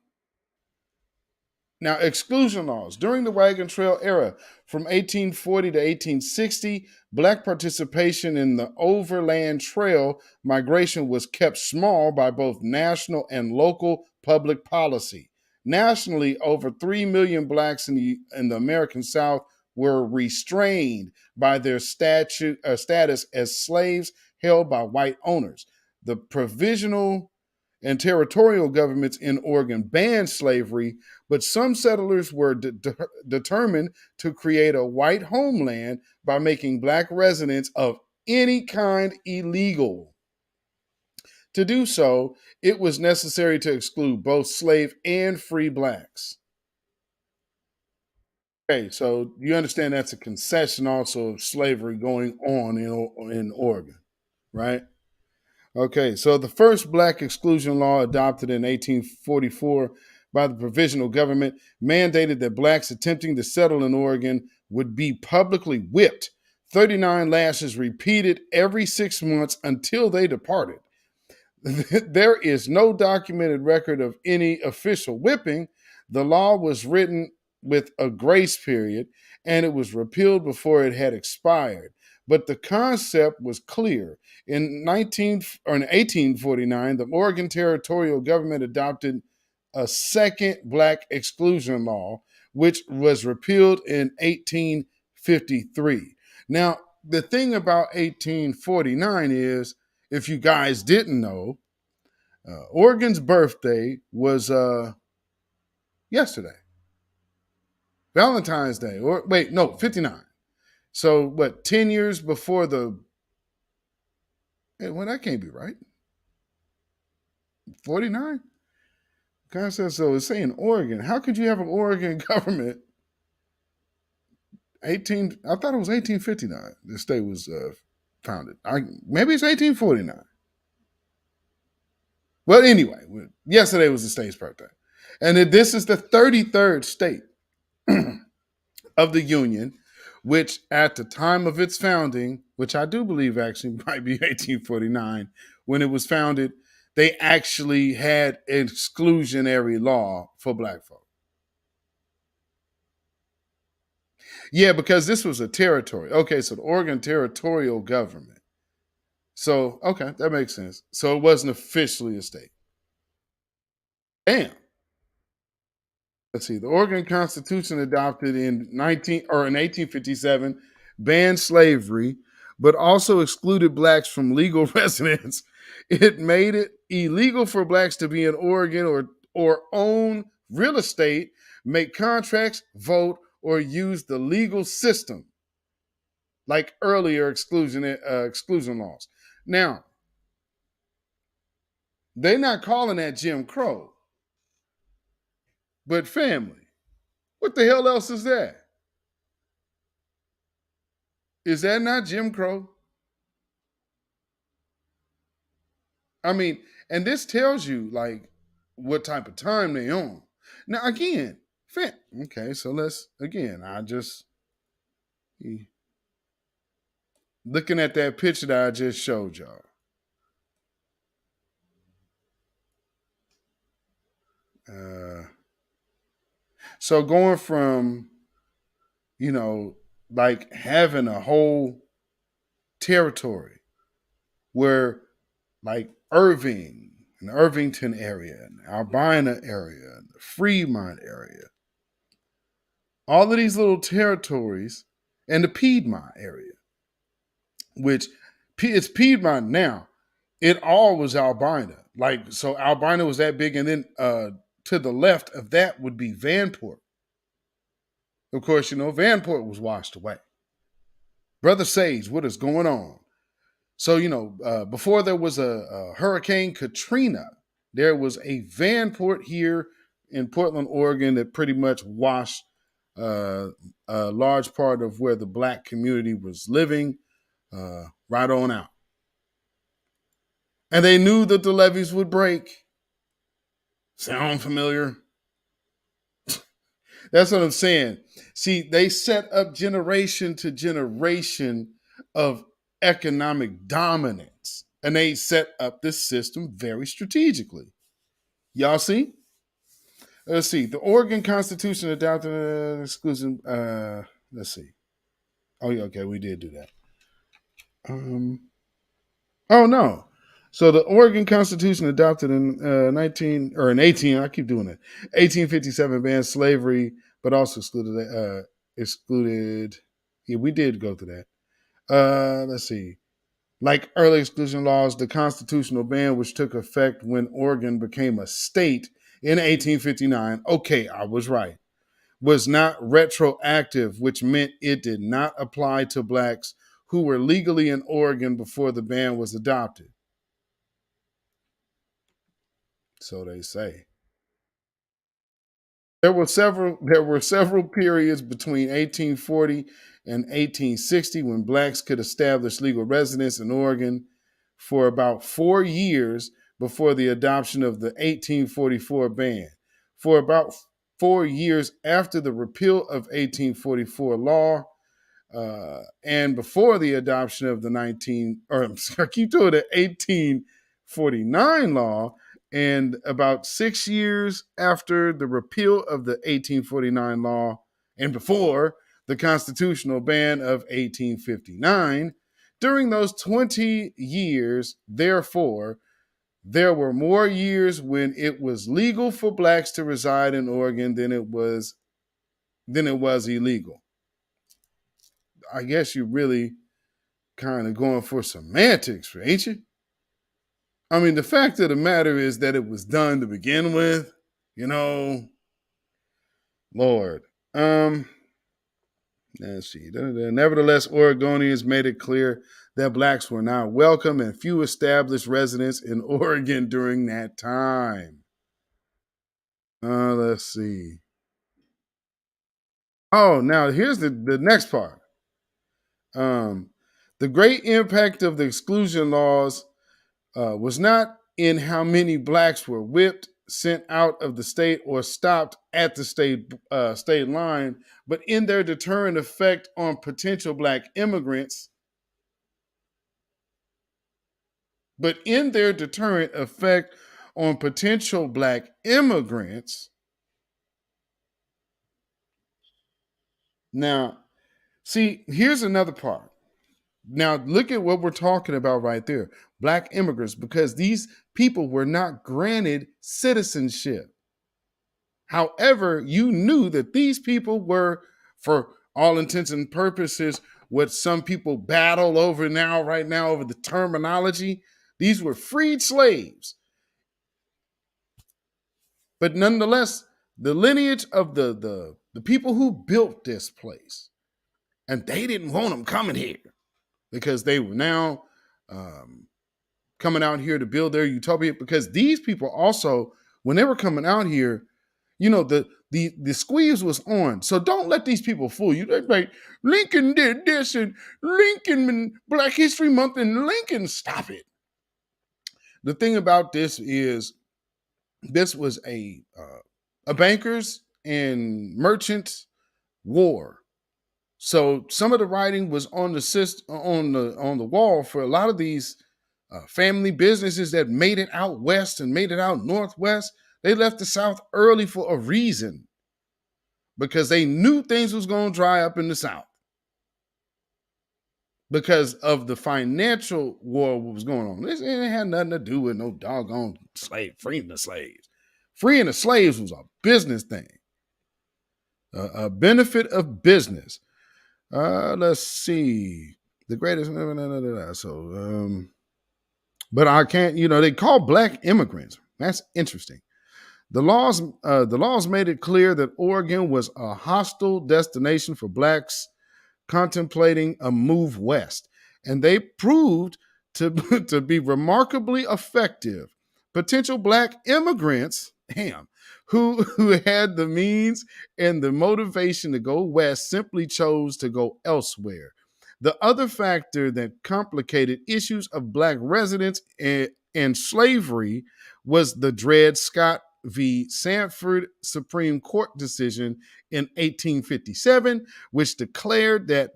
Now, exclusion laws. During the Wagon Trail era, from 1840 to 1860, black participation in the overland trail migration was kept small by both national and local public policy. Nationally, over 3 million blacks in the American South were restrained by their status as slaves held by white owners. The provisional and territorial governments in Oregon banned slavery, but some settlers were determined to create a white homeland by making black residents of any kind illegal. To do so, it was necessary to exclude both slave and free blacks. Okay, so you understand that's a concession also of slavery going on in Oregon, right? Okay, so the first black exclusion law adopted in 1844 by the provisional government mandated that blacks attempting to settle in Oregon would be publicly whipped, 39 lashes repeated every 6 months until they departed. There is no documented record of any official whipping. The law was written with a grace period, and it was repealed before it had expired. But the concept was clear. In 1849, the Oregon territorial government adopted a second black exclusion law, which was repealed in 1853. Now, the thing about 1849 is, if you guys didn't know, Oregon's birthday was yesterday. Valentine's Day, 59. So what, 10 years before that can't be right. 49? Concept, so it's saying Oregon. How could you have an Oregon government? I thought it was 1859. The state was founded. Maybe it's 1849. Well, anyway, yesterday was the state's birthday. And this is the 33rd state of the Union, which at the time of its founding, which I do believe actually might be 1849, when it was founded, they actually had exclusionary law for black folk. Yeah, because this was a territory. Okay, so the Oregon territorial government. So, okay, that makes sense. So it wasn't officially a state. Damn. Let's see. The Oregon Constitution adopted in 1857 banned slavery, but also excluded blacks from legal residence. It made it illegal for blacks to be in Oregon or own real estate, make contracts, vote, or use the legal system, like earlier exclusion laws. Now, they're not calling that Jim Crow, but family. What the hell else is that? Is that not Jim Crow? I mean, and this tells you like what type of time they on. Now again, okay, so let's again. Looking at that picture that I just showed y'all. So going from, like having a whole territory where like Irving and the Irvington area and the Albina area and the Fremont area, all of these little territories, and the Piedmont area, which it's Piedmont now. It all was Albina. Like, so Albina was that big, and then to the left of that would be Vanport. Of course, Vanport was washed away. Brother Sage, what is going on? So, before there was a Hurricane Katrina, there was a Vanport here in Portland, Oregon that pretty much washed a large part of where the black community was living right on out. And they knew that the levees would break. Sound familiar? That's what I'm saying. See, they set up generation to generation of economic dominance. And they set up this system very strategically. Y'all see? Let's see. The Oregon Constitution adopted exclusion. Let's see. Oh, yeah, okay, we did do that. Oh, no. So the Oregon Constitution adopted in 1857 banned slavery, but also excluded. Yeah, we did go through that. Let's see. Like early exclusion laws, the constitutional ban, which took effect when Oregon became a state in 1859. Okay, I was right. Was not retroactive, which meant it did not apply to blacks who were legally in Oregon before the ban was adopted. So they say. There were several periods between 1840 and 1860 when blacks could establish legal residence in Oregon for about 4 years before the adoption of the 1844 ban. For about 4 years after the repeal of 1844 law, and before the adoption of the 1849 law, and about 6 years after the repeal of the 1849 law, and before the constitutional ban of 1859, during those 20 years, therefore, there were more years when it was legal for blacks to reside in Oregon than it was illegal. I guess you're really kind of going for semantics, ain't you? I mean, the fact of the matter is that it was done to begin with, Lord. Let's see. Nevertheless, Oregonians made it clear that blacks were not welcome and few established residents in Oregon during that time. Let's see. Oh, now here's the next part. The great impact of the exclusion laws was not in how many blacks were whipped, sent out of the state, or stopped at the state line, but in their deterrent effect on potential black immigrants. Now, see, here's another part. Now, look at what we're talking about right there. Black immigrants, because these people were not granted citizenship. However, you knew that these people were, for all intents and purposes, what some people battle over right now over the terminology. These were freed slaves. But nonetheless, the lineage of the people who built this place, and they didn't want them coming here because they were now coming out here to build their utopia. Because these people also, when they were coming out here, you know, the squeeze was on. So don't let these people fool you. They're like, Lincoln did this and Lincoln and Black History Month and Lincoln. Stop it. The thing about this is, this was a bankers and merchants war. So some of the writing was on the wall for a lot of these family businesses that made it out west and made it out northwest. They left the South early for a reason, because they knew things was going to dry up in the South because of the financial war that was going on. This it had nothing to do with no doggone freeing the slaves. Freeing the slaves was a business thing, a benefit of business. Let's see. The greatest. So, but I can't. You know, they call black immigrants. That's interesting. The laws made it clear that Oregon was a hostile destination for blacks contemplating a move west, and they proved to be remarkably effective. Potential black immigrants, who had the means and the motivation to go west, simply chose to go elsewhere. The other factor that complicated issues of black residents and slavery was the Dred Scott v. Sanford Supreme Court decision in 1857, which declared that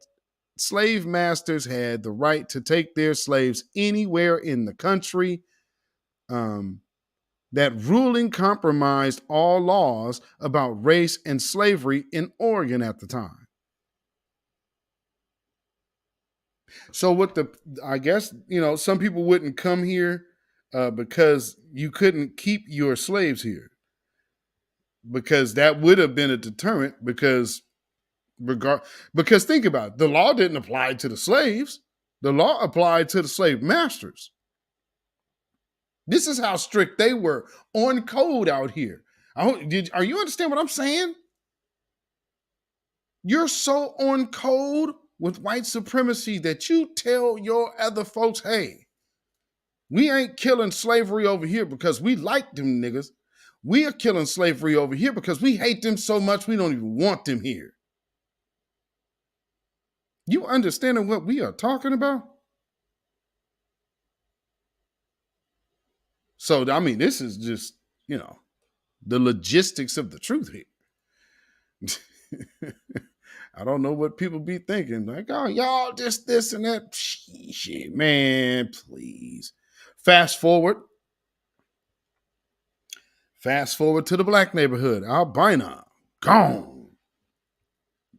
slave masters had the right to take their slaves anywhere in the country. That ruling compromised all laws about race and slavery in Oregon at the time. So I guess, you know, some people wouldn't come here because you couldn't keep your slaves here, because that would have been a deterrent. Because think about it, the law didn't apply to the slaves. The law applied to the slave masters. This is how strict they were on code out here. Are you understand what I'm saying? You're so on code with white supremacy that you tell your other folks, hey, we ain't killing slavery over here because we like them niggas. We are killing slavery over here because we hate them so much we don't even want them here. You understanding what we are talking about? So, I mean, this is just, you know, the logistics of the truth here. I don't know what people be thinking. Like, oh, y'all just this and that. Shit, man, please. Fast forward to the black neighborhood. Albina, gone.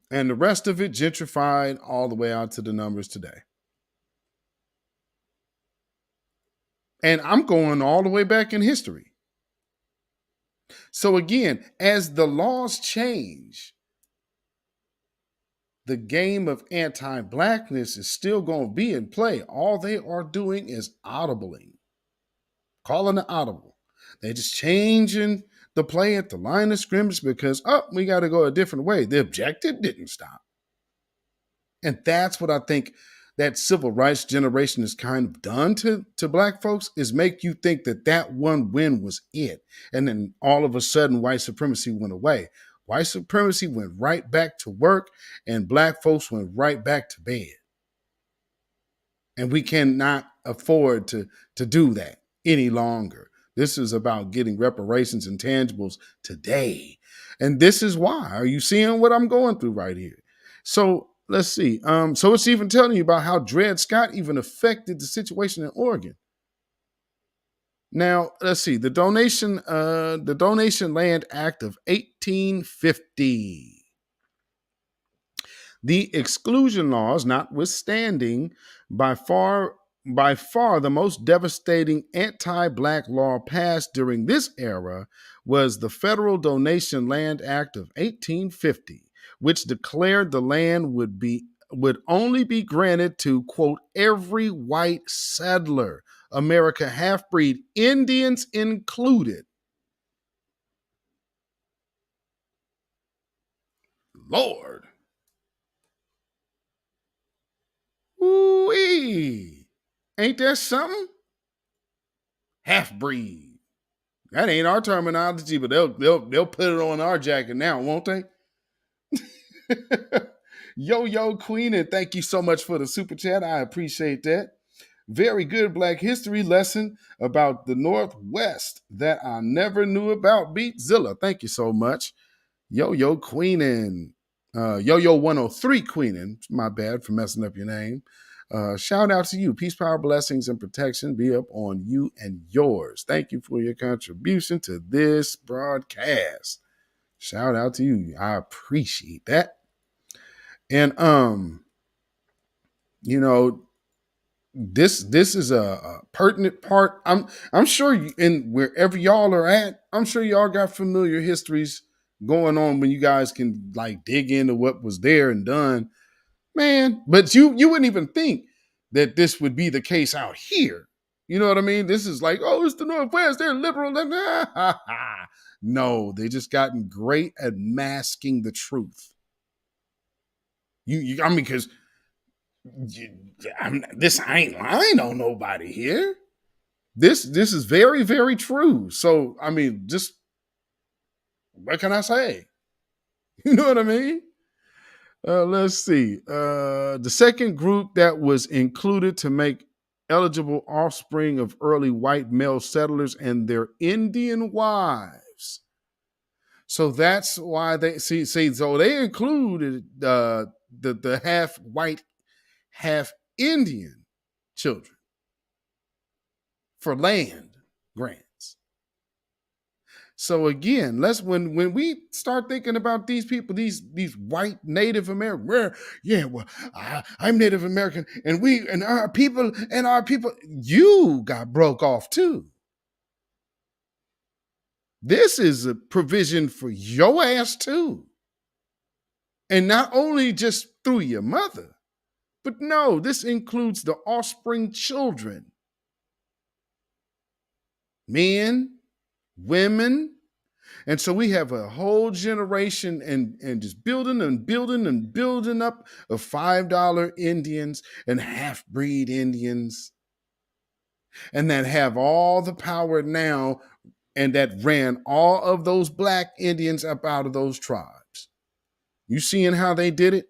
And the rest of it gentrified all the way out to the numbers today. And I'm going all the way back in history. So again, as the laws change, the game of anti-blackness is still going to be in play. All they are doing is audibling, calling it audible. They're just changing the play at the line of scrimmage because, we got to go a different way. The objective didn't stop. And that's what I think that civil rights generation has kind of done to black folks, is make you think that one win was it. And then all of a sudden, white supremacy went away. White supremacy went right back to work, and black folks went right back to bed. And we cannot afford to do that any longer. This is about getting reparations and tangibles today. And this is why. Are you seeing what I'm going through right here? So let's see. So it's even telling you about how Dred Scott even affected the situation in Oregon. Now, let's see. The Donation Land Act of 1850. The exclusion laws, notwithstanding, by far by far the most devastating anti-black law passed during this era was the Federal Donation Land Act of 1850, which declared the land would only be granted to, quote, every white settler, America half-breed, Indians included. Lord. Ooh-wee. Ain't that something? Half-breed. That ain't our terminology, but they'll put it on our jacket now, won't they? Yo Queen, and thank you so much for the super chat. I appreciate that. Very good Black history lesson about the Northwest that I never knew about. Beatzilla, thank you so much. Yo Queenin, Yo 103 Queenin. My bad for messing up your name. Shout out to you. Peace, power, blessings, and protection be up on you and yours. Thank you for your contribution to this broadcast. Shout out to you. I appreciate that. And you know, this is a pertinent part. I'm sure in wherever y'all are at, I'm sure y'all got familiar histories going on when you guys can like dig into what was there and done, man. But you wouldn't even think that this would be the case out here. You know what I mean? This is like, oh, it's the Northwest. They're liberal. No, they just gotten great at masking the truth. I mean, because I ain't lying on nobody here. This is very, very true. So, I mean, just what can I say? You know what I mean? Let's see. The second group that was included to make eligible offspring of early white male settlers and their Indian wives. So that's why they see. So they included the half white, half Indian children for land grants. So again, when we start thinking about these people, these white Native American, I'm Native American, and our people, you got broke off too. This is a provision for your ass too. And not only just through your mother, but no, this includes the offspring children. Men, women. And so we have a whole generation and just building up of $5 Indians and half-breed Indians. And that have all the power now and that ran all of those black Indians up out of those tribes. You seeing how they did it?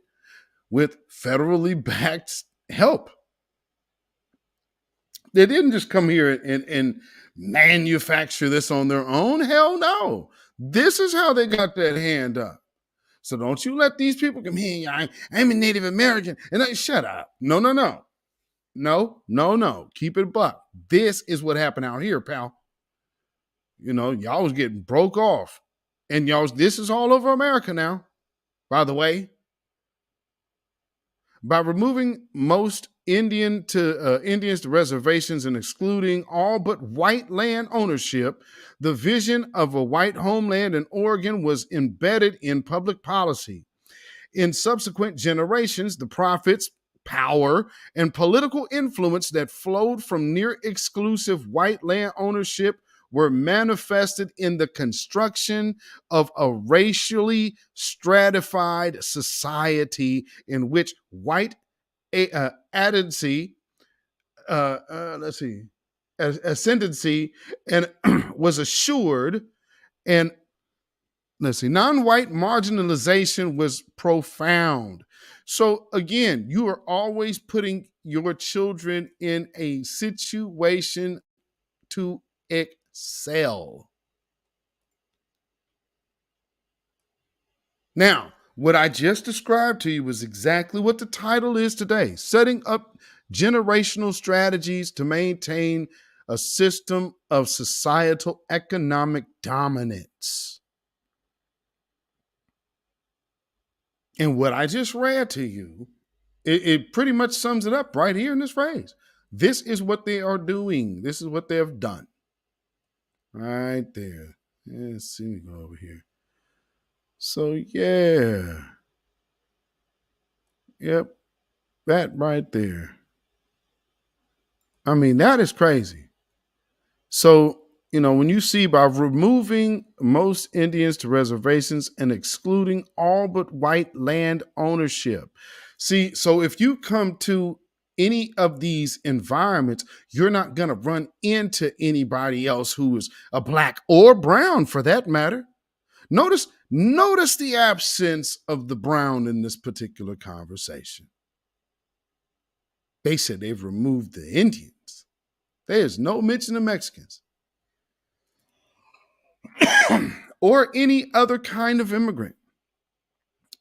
With federally backed help. They didn't just come here and manufacture this on their own. Hell no. This is how they got that hand up. So don't you let these people come here. I'm a Native American. And shut up. No. Keep it buck. This is what happened out here, pal. You know, y'all was getting broke off. And this is all over America now, by the way. By removing most Indians to reservations and excluding all but white land ownership, the vision of a white homeland in Oregon was embedded in public policy. In subsequent generations, the profits, power, and political influence that flowed from near exclusive white land ownership were manifested in the construction of a racially stratified society in which white ascendancy and was assured, and non-white marginalization was profound. So again, you are always putting your children in a situation to excel. Now, what I just described to you was exactly what the title is today: setting up generational strategies to maintain a system of societal economic dominance. And what I just read to you, it pretty much sums it up right here in this phrase. This is what they are doing. This is what they have done. Right there. Let's see me go over here. So yeah. Yep. That right there. I mean, that is crazy. So, when you see by removing most Indians to reservations and excluding all but white land ownership. See, so if you come to any of these environments, you're not going to run into anybody else who is a black or brown for that matter. Notice the absence of the brown in this particular conversation. They said they've removed the Indians. There's no mention of Mexicans or any other kind of immigrant.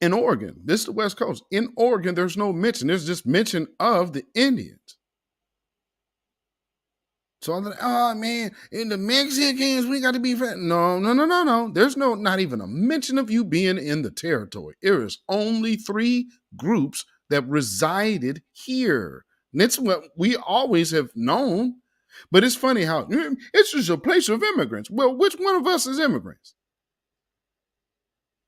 In Oregon, this is the West Coast. In Oregon, there's no mention. There's just mention of the Indians. So I'm like, oh man, in the Mexicans, we got to be friends. No. There's not even a mention of you being in the territory. There is only 3 groups that resided here. And it's what we always have known. But it's funny how it's just a place of immigrants. Well, which one of us is immigrants?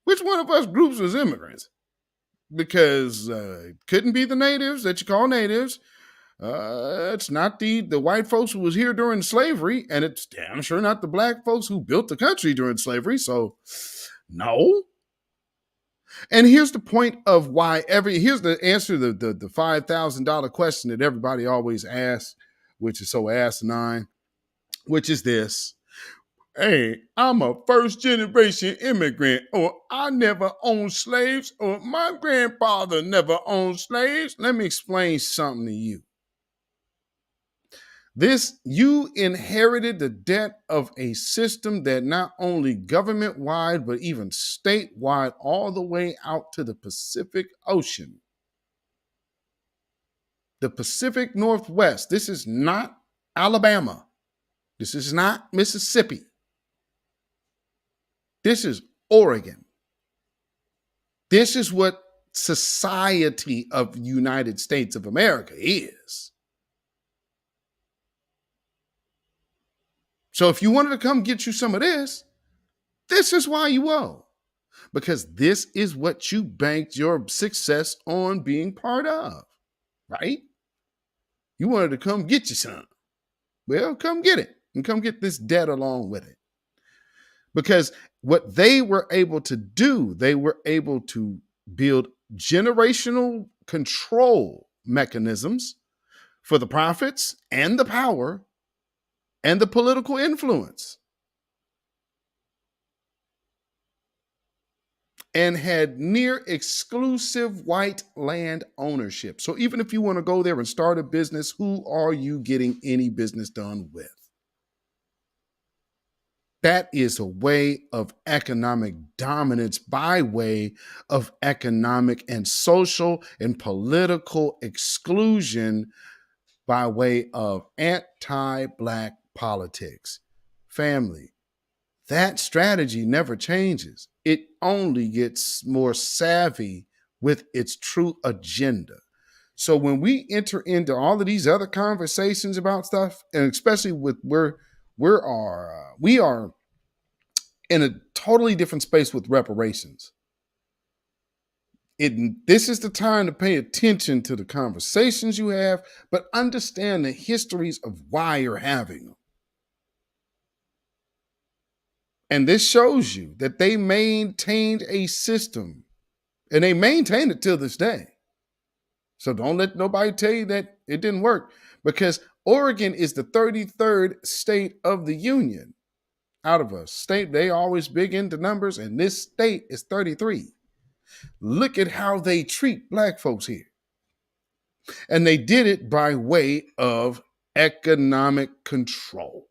Which one of us groups is immigrants? Because it couldn't be the natives that you call natives. It's not the white folks who was here during slavery, and it's damn sure not the black folks who built the country during slavery. So, no. And here's the point of why here's the answer to the $5,000 question that everybody always asks, which is so asinine, which is this. Hey, I'm a first-generation immigrant, or I never owned slaves, or my grandfather never owned slaves. Let me explain something to you. You inherited the debt of a system that not only government-wide, but even statewide, all the way out to the Pacific Ocean. The Pacific Northwest. This is not Alabama. This is not Mississippi. This is Oregon. This is what society of the United States of America is. So if you wanted to come get you some of this is why you owe. Because this is what you banked your success on being part of, right? You wanted to come get you some. Well, come get it and come get this debt along with it. Because what they were able to do, they were able to build generational control mechanisms for the profits and the power and the political influence. And had near exclusive white land ownership. So even if you want to go there and start a business, who are you getting any business done with? That is a way of economic dominance by way of economic and social and political exclusion by way of anti-black politics. Family, that strategy never changes. It only gets more savvy with its true agenda. So when we enter into all of these other conversations about stuff, and especially with we are in a totally different space with reparations. This is the time to pay attention to the conversations you have, but understand the histories of why you're having them. And this shows you that they maintained a system, and they maintain it till this day. So don't let nobody tell you that it didn't work, because Oregon is the 33rd state of the union. Out of a state, they always big into numbers, and this state is 33. Look at how they treat black folks here. And they did it by way of economic control.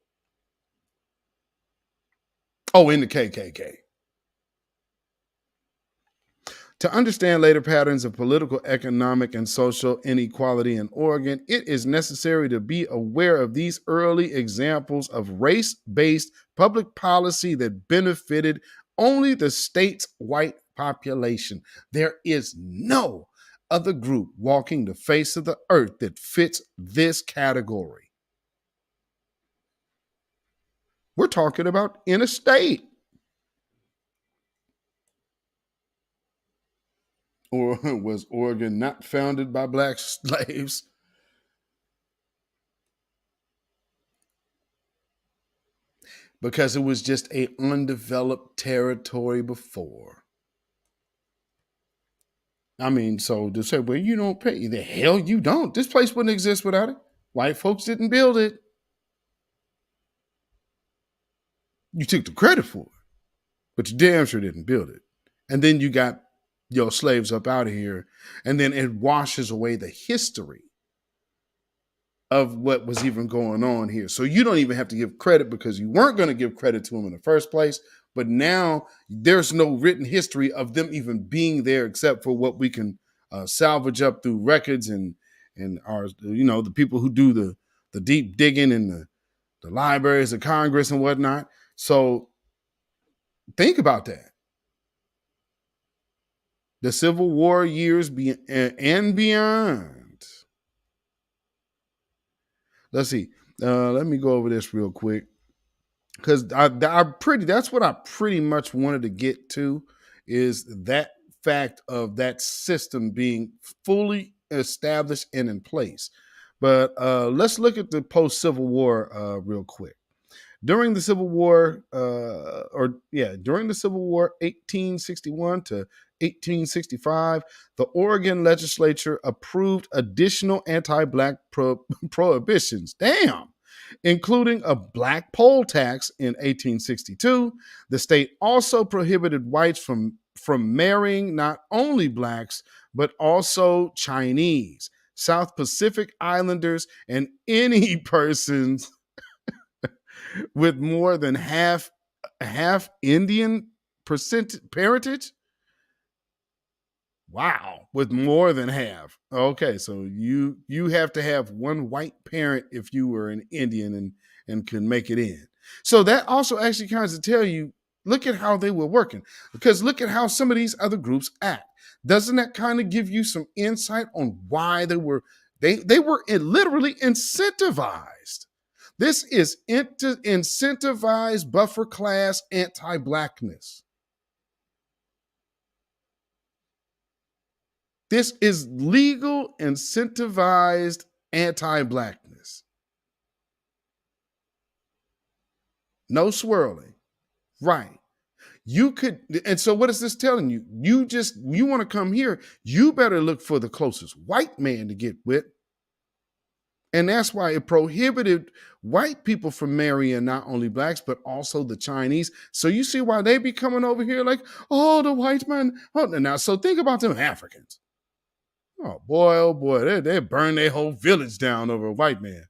Oh, in the KKK. To understand later patterns of political, economic, and social inequality in Oregon, it is necessary to be aware of these early examples of race-based public policy that benefited only the state's white population. There is no other group walking the face of the earth that fits this category. We're talking about in a state. Or was Oregon not founded by black slaves? Because it was just an undeveloped territory before. I mean, so to say, well, you don't pay. The hell you don't. This place wouldn't exist without it. White folks didn't build it. You took the credit for it, but you damn sure didn't build it. And then you got your slaves up out of here, and then it washes away the history of what was even going on here. So you don't even have to give credit because you weren't going to give credit to them in the first place. But now there's no written history of them even being there except for what we can salvage up through records and our, the people who do the deep digging in the libraries of Congress and whatnot. So think about that. The Civil War years and beyond. Let's see. Let me go over this real quick, because that's what I pretty much wanted to get to, is that fact of that system being fully established and in place. But let's look at the post-Civil War real quick. During the Civil War, during the Civil War, 1861 to 1865, the Oregon legislature approved additional anti-black prohibitions. Damn. Including a black poll tax in 1862. The state also prohibited whites from marrying not only blacks, but also Chinese, South Pacific Islanders, and any persons with more than half Indian parentage. Wow, with more than half. Okay, so you have to have one white parent if you were an Indian and could make it in. So that also actually kind of tell you, look at how they were working, because look at how some of these other groups act. Doesn't that kind of give you some insight on why they were literally incentivized? This is incentivized buffer class anti-blackness. This is legal incentivized anti-blackness. No swirling. Right. You could, and so what is this telling you? You want to come here, you better look for the closest white man to get with. And that's why it prohibited white people from marrying not only blacks, but also the Chinese. So you see why they be coming over here like, oh, the white man. Oh, now, so think about them Africans. Oh boy, they burn their whole village down over a white man.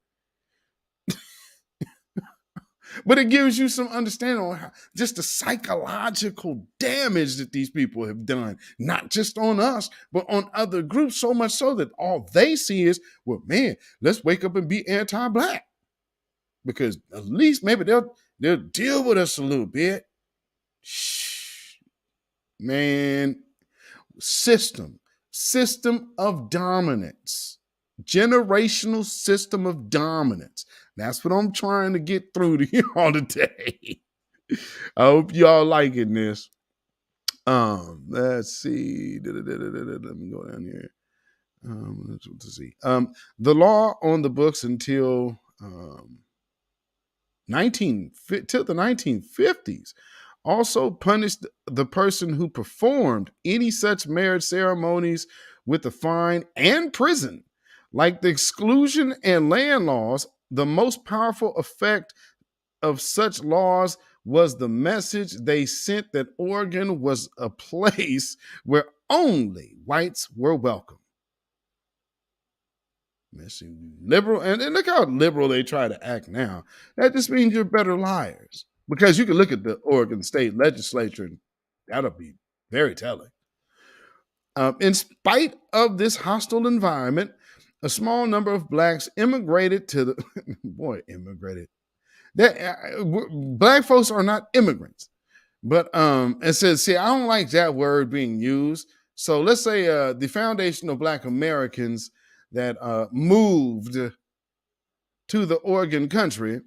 But it gives you some understanding on just the psychological damage that these people have done, not just on us, but on other groups, so much so that all they see is, well, man, let's wake up and be anti-black. Because at least maybe they'll deal with us a little bit. Shh. Man, system of dominance. Generational system of dominance. That's what I'm trying to get through to y'all today. I hope y'all liking this. Let's see. Let me go down here. Let's see. The law on the books until till the 1950s also punished the person who performed any such marriage ceremonies with a fine and prison. Like the exclusion and land laws, the most powerful effect of such laws was the message they sent that Oregon was a place where only whites were welcome. Liberal, and look how liberal they try to act now. That just means you're better liars. Because you can look at the Oregon State Legislature, and that'll be very telling. In spite of this hostile environment, a small number of blacks immigrated to the immigrated. Black folks are not immigrants, but it says, see, I don't like that word being used So let's say the foundation of Black Americans that moved to the Oregon country,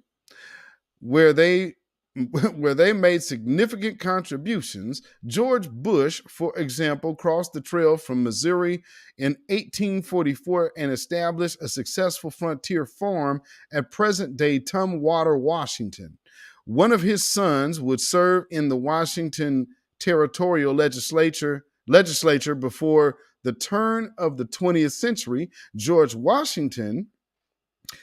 where they made significant contributions. George Bush, for example, crossed the trail from Missouri in 1844 and established a successful frontier farm at present-day Tumwater, Washington. One of his sons would serve in the Washington territorial legislature before the turn of the 20th century. George Washington,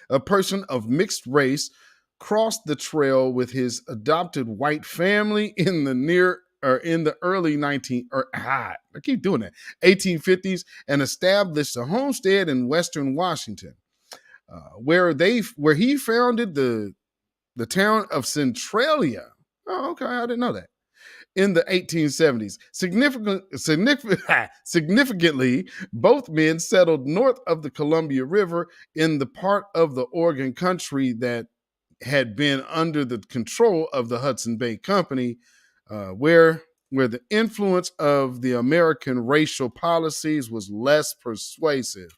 a person of mixed race, crossed the trail with his adopted white family in the early 1850s and established a homestead in western Washington, where he founded the town of Centralia. Oh, okay, I didn't know that. In the 1870s. Significantly, both men settled north of the Columbia River in the part of the Oregon country that had been under the control of the Hudson Bay Company, where the influence of the American racial policies was less persuasive.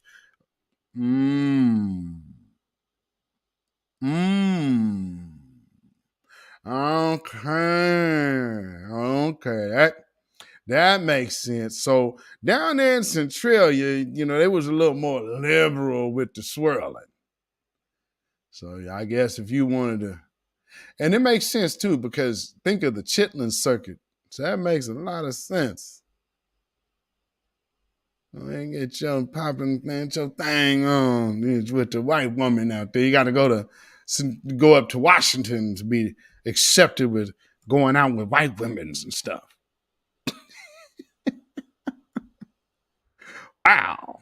Okay. That makes sense. So down there in Centralia, they was a little more liberal with the swirling. So I guess if you wanted to, and it makes sense too, because think of the Chitlin Circuit. So that makes a lot of sense. Get your popping, man, your thing on with the white woman out there. You got to go up to Washington to be accepted with going out with white women and stuff. Wow.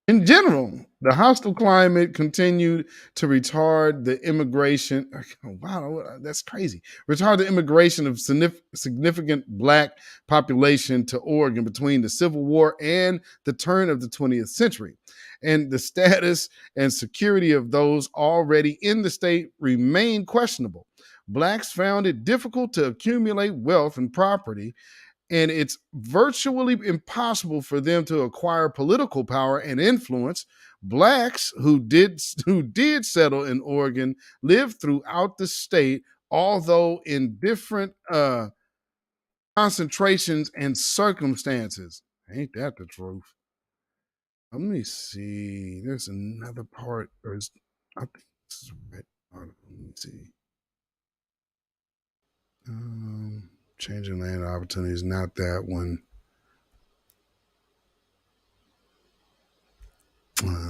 In general, the hostile climate continued to retard the immigration. Wow, that's crazy. Retard the immigration of significant Black population to Oregon between the Civil War and the turn of the 20th century. And the status and security of those already in the state remained questionable. Blacks found it difficult to accumulate wealth and property, and it's virtually impossible for them to acquire political power and influence. Blacks who did settle in Oregon lived throughout the state, although in different concentrations and circumstances. Ain't that the truth? Let me see. There's another part. I think this is right. Let me see. Changing land opportunities, not that one.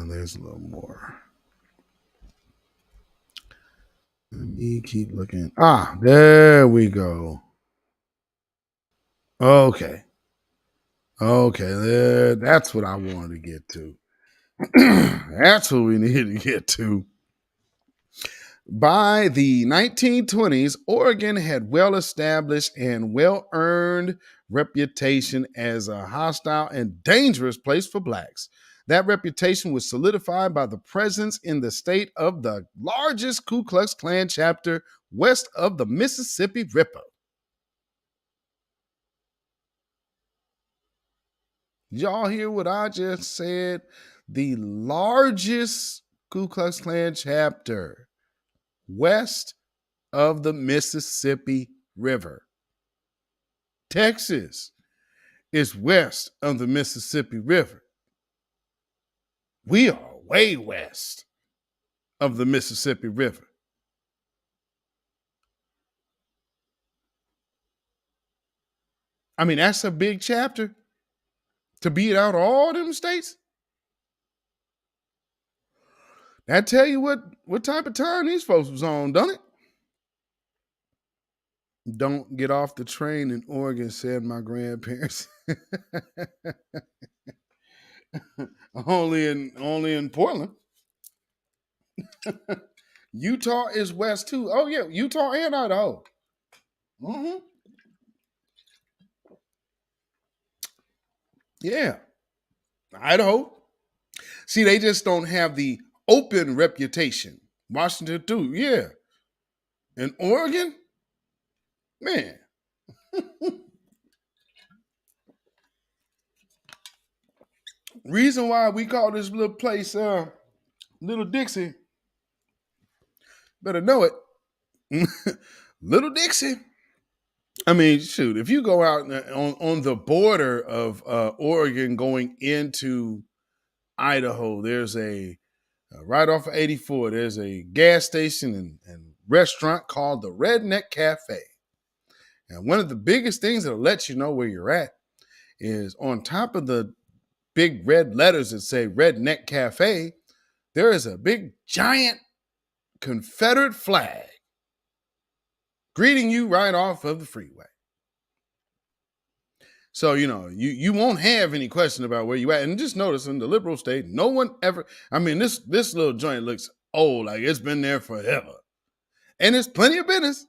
There's a little more. Let me keep looking. There we go. Okay, that's what I wanted to get to. That's what we need to get to. By the 1920s, Oregon had well-established and well-earned reputation as a hostile and dangerous place for Blacks. That reputation was solidified by the presence in the state of the largest Ku Klux Klan chapter west of the Mississippi River. Y'all hear what I just said? The largest Ku Klux Klan chapter west of the Mississippi River. Texas is west of the Mississippi River. We are way west of the Mississippi River. I mean, that's a big chapter to beat out all them states. That tell you what type of time these folks was on, don't it? Don't get off the train in Oregon, said my grandparents. only in Portland. Utah is west too. Oh yeah, Utah and Idaho. Mm-hmm. Yeah, Idaho. See, they just don't have the open reputation. Washington too, yeah. And Oregon, man. Reason why we call this little place Little Dixie, better know it. Little Dixie. I mean, shoot, if you go out on the border of Oregon going into Idaho, there's a right off of 84, there's a gas station and restaurant called the Redneck Cafe. And one of the biggest things that'll let you know where you're at is on top of the big red letters that say Redneck Cafe, there is a big giant Confederate flag greeting you right off of the freeway. So, you won't have any question about where you at. And just notice in the liberal state, no one ever, this little joint looks old, like it's been there forever. And there's plenty of business.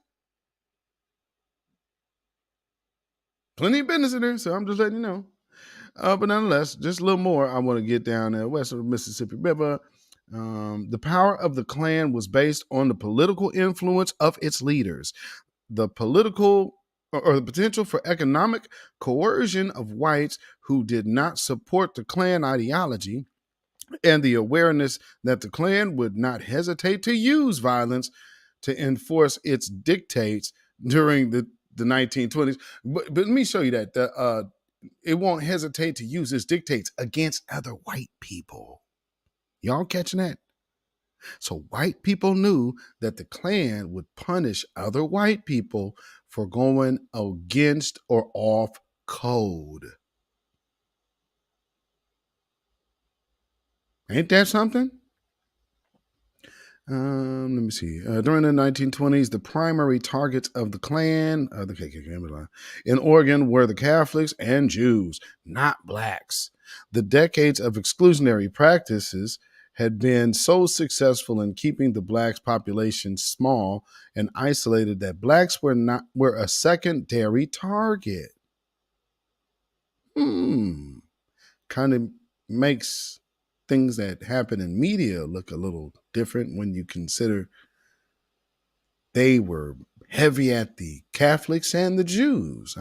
Plenty of business in there, so I'm just letting you know. But nonetheless, just a little more, I want to get down there west of the Mississippi River. The power of the Klan was based on the political influence of its leaders. The political or the potential for economic coercion of whites who did not support the Klan ideology, and the awareness that the Klan would not hesitate to use violence to enforce its dictates during the 1920s. But let me show you that. It won't hesitate to use its dictates against other white people. Y'all catching that? So white people knew that the Klan would punish other white people for going against or off code. Ain't that something? Let me see. During the 1920s, the primary targets of the Klan, the KKK, in Oregon were the Catholics and Jews, not blacks. The decades of exclusionary practices had been so successful in keeping the blacks' population small and isolated that blacks were a secondary target. Kind of makes things that happen in media look a little different when you consider they were heavy at the Catholics and the Jews.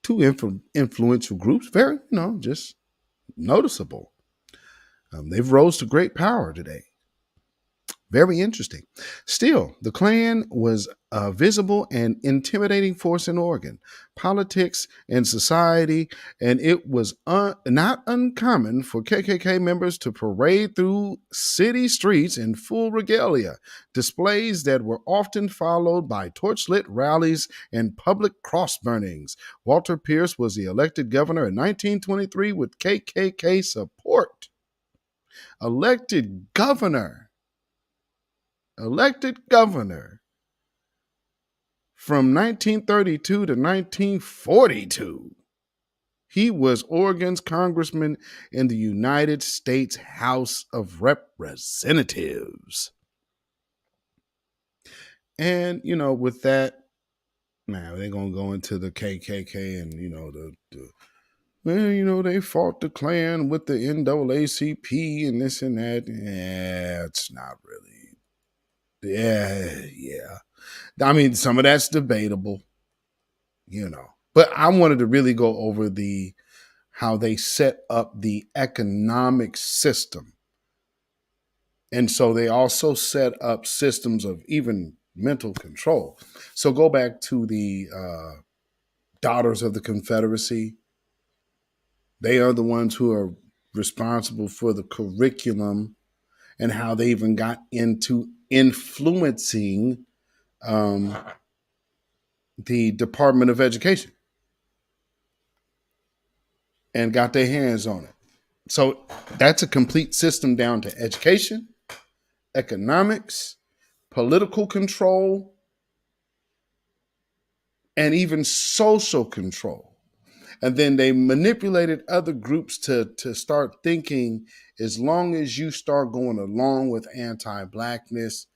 Two influential groups, very, just noticeable. They've rose to great power today. Very interesting. Still, the Klan was a visible and intimidating force in Oregon, politics and society, and it was not uncommon for KKK members to parade through city streets in full regalia, displays that were often followed by torchlit rallies and public cross burnings. Walter Pierce was the elected governor in 1923 with KKK support. Elected governor from 1932 to 1942. He was Oregon's congressman in the United States House of Representatives. And, with that, now they're going to go into the KKK and, they fought the Klan with the NAACP and this and that. Yeah, it's not really. Yeah. Some of that's debatable, But I wanted to really go over how they set up the economic system. And so they also set up systems of even mental control. So go back to the Daughters of the Confederacy. They are the ones who are responsible for the curriculum and how they even got into influencing the Department of Education and got their hands on it. So that's a complete system down to education, economics, political control, and even social control. And then they manipulated other groups to start thinking as long as you start going along with anti-blackness,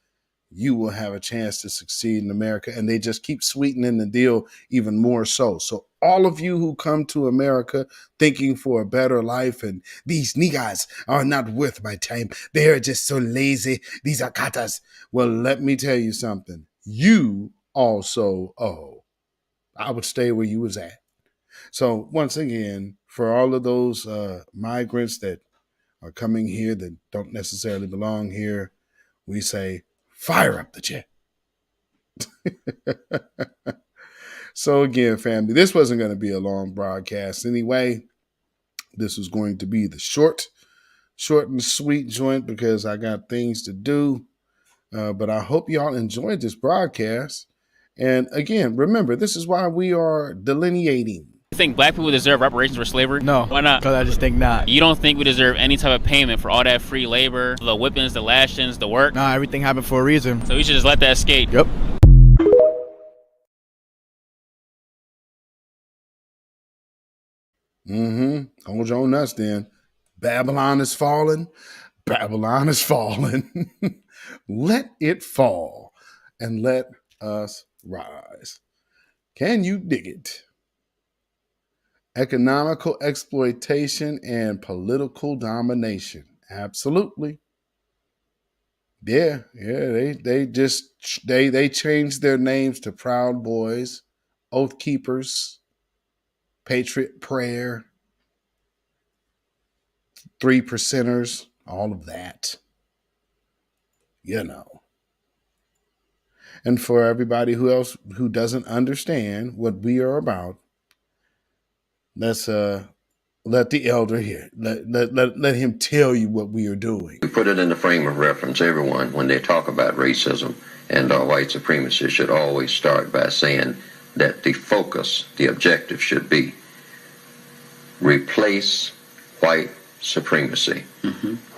you will have a chance to succeed in America. And they just keep sweetening the deal even more so. So all of you who come to America thinking for a better life and these niggas are not worth my time, they are just so lazy, these are katas. Well, let me tell you something. You also owe. I would stay where you was at. So once again, for all of those migrants that are coming here that don't necessarily belong here, we say, fire up the jet. So again, family, this wasn't going to be a long broadcast anyway. This was going to be the short and sweet joint because I got things to do. But I hope y'all enjoyed this broadcast. And again, remember, this is why we are delineating. You think black people deserve reparations for slavery? No. Why not? Because I just think not. You don't think we deserve any type of payment for all that free labor, the whippings, the lashings, the work? Nah, everything happened for a reason. So we should just let that skate. Yep. Hold your own nuts then. Babylon is falling. Babylon is falling. Let it fall and let us rise. Can you dig it? Economical exploitation and political domination. Absolutely. Yeah. They changed their names to Proud Boys, Oath Keepers, Patriot Prayer, 3%ers, all of that. You know. And for everybody who doesn't understand what we are about, let's let the elder here. Let him tell you what we are doing. We put it in the frame of reference. Everyone, when they talk about racism and white supremacy, should always start by saying that the focus, the objective should be replace white supremacy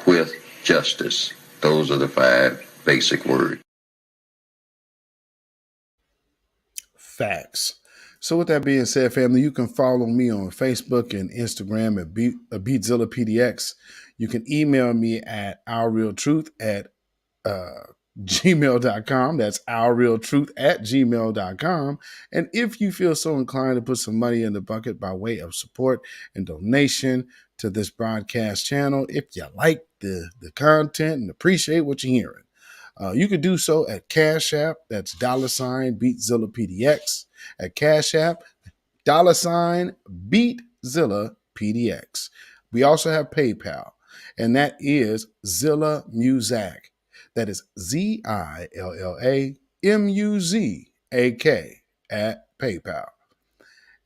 with justice. Those are the 5 basic words. Facts. So with that being said, family, you can follow me on Facebook and Instagram at beatzillapdx. You can email me at ourrealtruth@gmail.com. That's ourrealtruth@gmail.com. And if you feel so inclined to put some money in the bucket by way of support and donation to this broadcast channel, if you like the content and appreciate what you're hearing, you could do so at CashApp. That's $beatzillapdx. At CashApp, $beatzillapdx. We also have PayPal, and that is Zilla Muzak. That is ZILLAMUZAK at PayPal.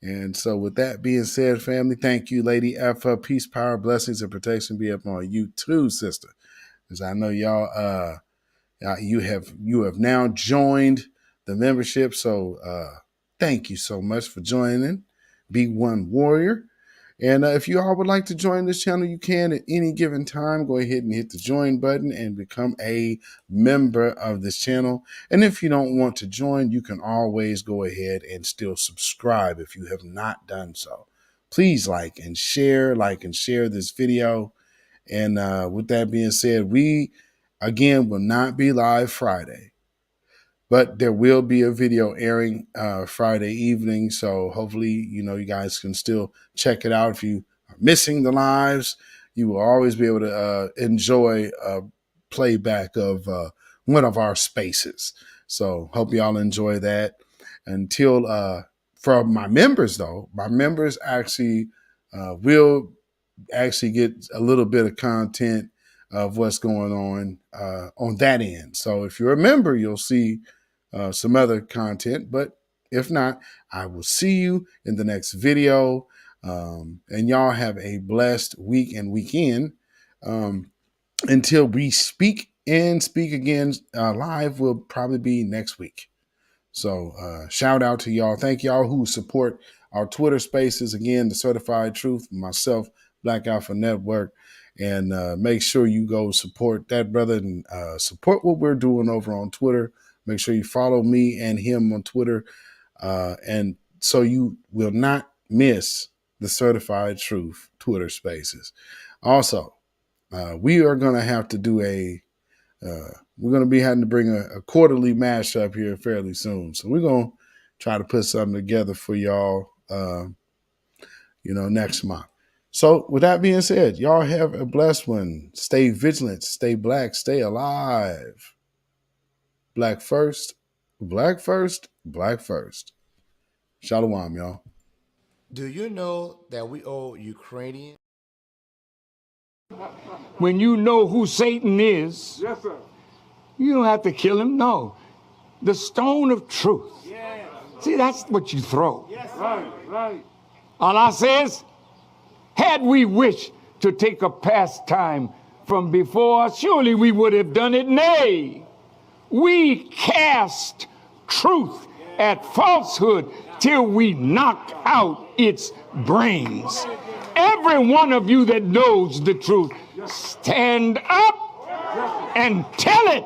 And so with that being said, family, thank you, Lady Effa. Peace, power, blessings, and protection be upon you too, sister. Because I know y'all you have now joined the membership. So thank you so much for joining. Be one warrior. And if you all would like to join this channel, you can at any given time. Go ahead and hit the join button and become a member of this channel. And if you don't want to join, you can always go ahead and still subscribe if you have not done so. Please like and share this video. And with that being said, we again will not be live Friday, but there will be a video airing Friday evening. So hopefully, you guys can still check it out. If you are missing the lives, you will always be able to enjoy a playback of one of our spaces. So hope y'all enjoy that. Until for my members, though, my members actually will actually get a little bit of content of what's going on that end. So if you're a member, you'll see some other content, but if not, I will see you in the next video. And y'all have a blessed week and weekend. Until we speak again, live will probably be next week. So shout out to y'all. Thank y'all who support our Twitter spaces. Again, the Certified Truth, myself, Black Alpha Network. And make sure you go support that brother and support what we're doing over on Twitter. Make sure you follow me and him on Twitter. And so you will not miss the Certified Truth Twitter spaces. Also, we are going to have to do we're going to be having to bring a quarterly mashup here fairly soon. So we're going to try to put something together for y'all, next month. So with that being said, y'all have a blessed one. Stay vigilant, stay black, stay alive. Black first, black first, black first. Shalom, y'all. Do you know that we owe Ukrainians? When you know who Satan is, yes, sir, you don't have to kill him. No. The stone of truth. Yes. See, that's what you throw. Yes, right. Allah says, had we wished to take a pastime from before, surely we would have done it. Nay, we cast truth at falsehood till we knock out its brains. Every one of you that knows the truth, stand up and tell it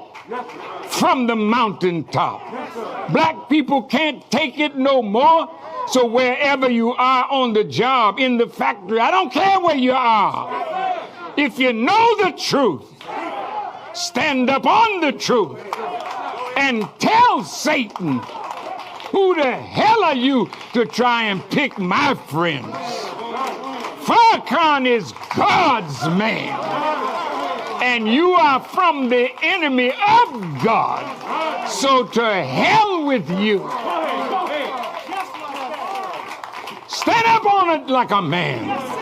from the mountaintop. Black people can't take it no more. So wherever you are on the job, in the factory, I don't care where you are. If you know the truth, stand up on the truth and tell Satan, who the hell are you to try and pick my friends? Farrakhan is God's man, and you are from the enemy of God. So to hell with you. Stand up on it like a man.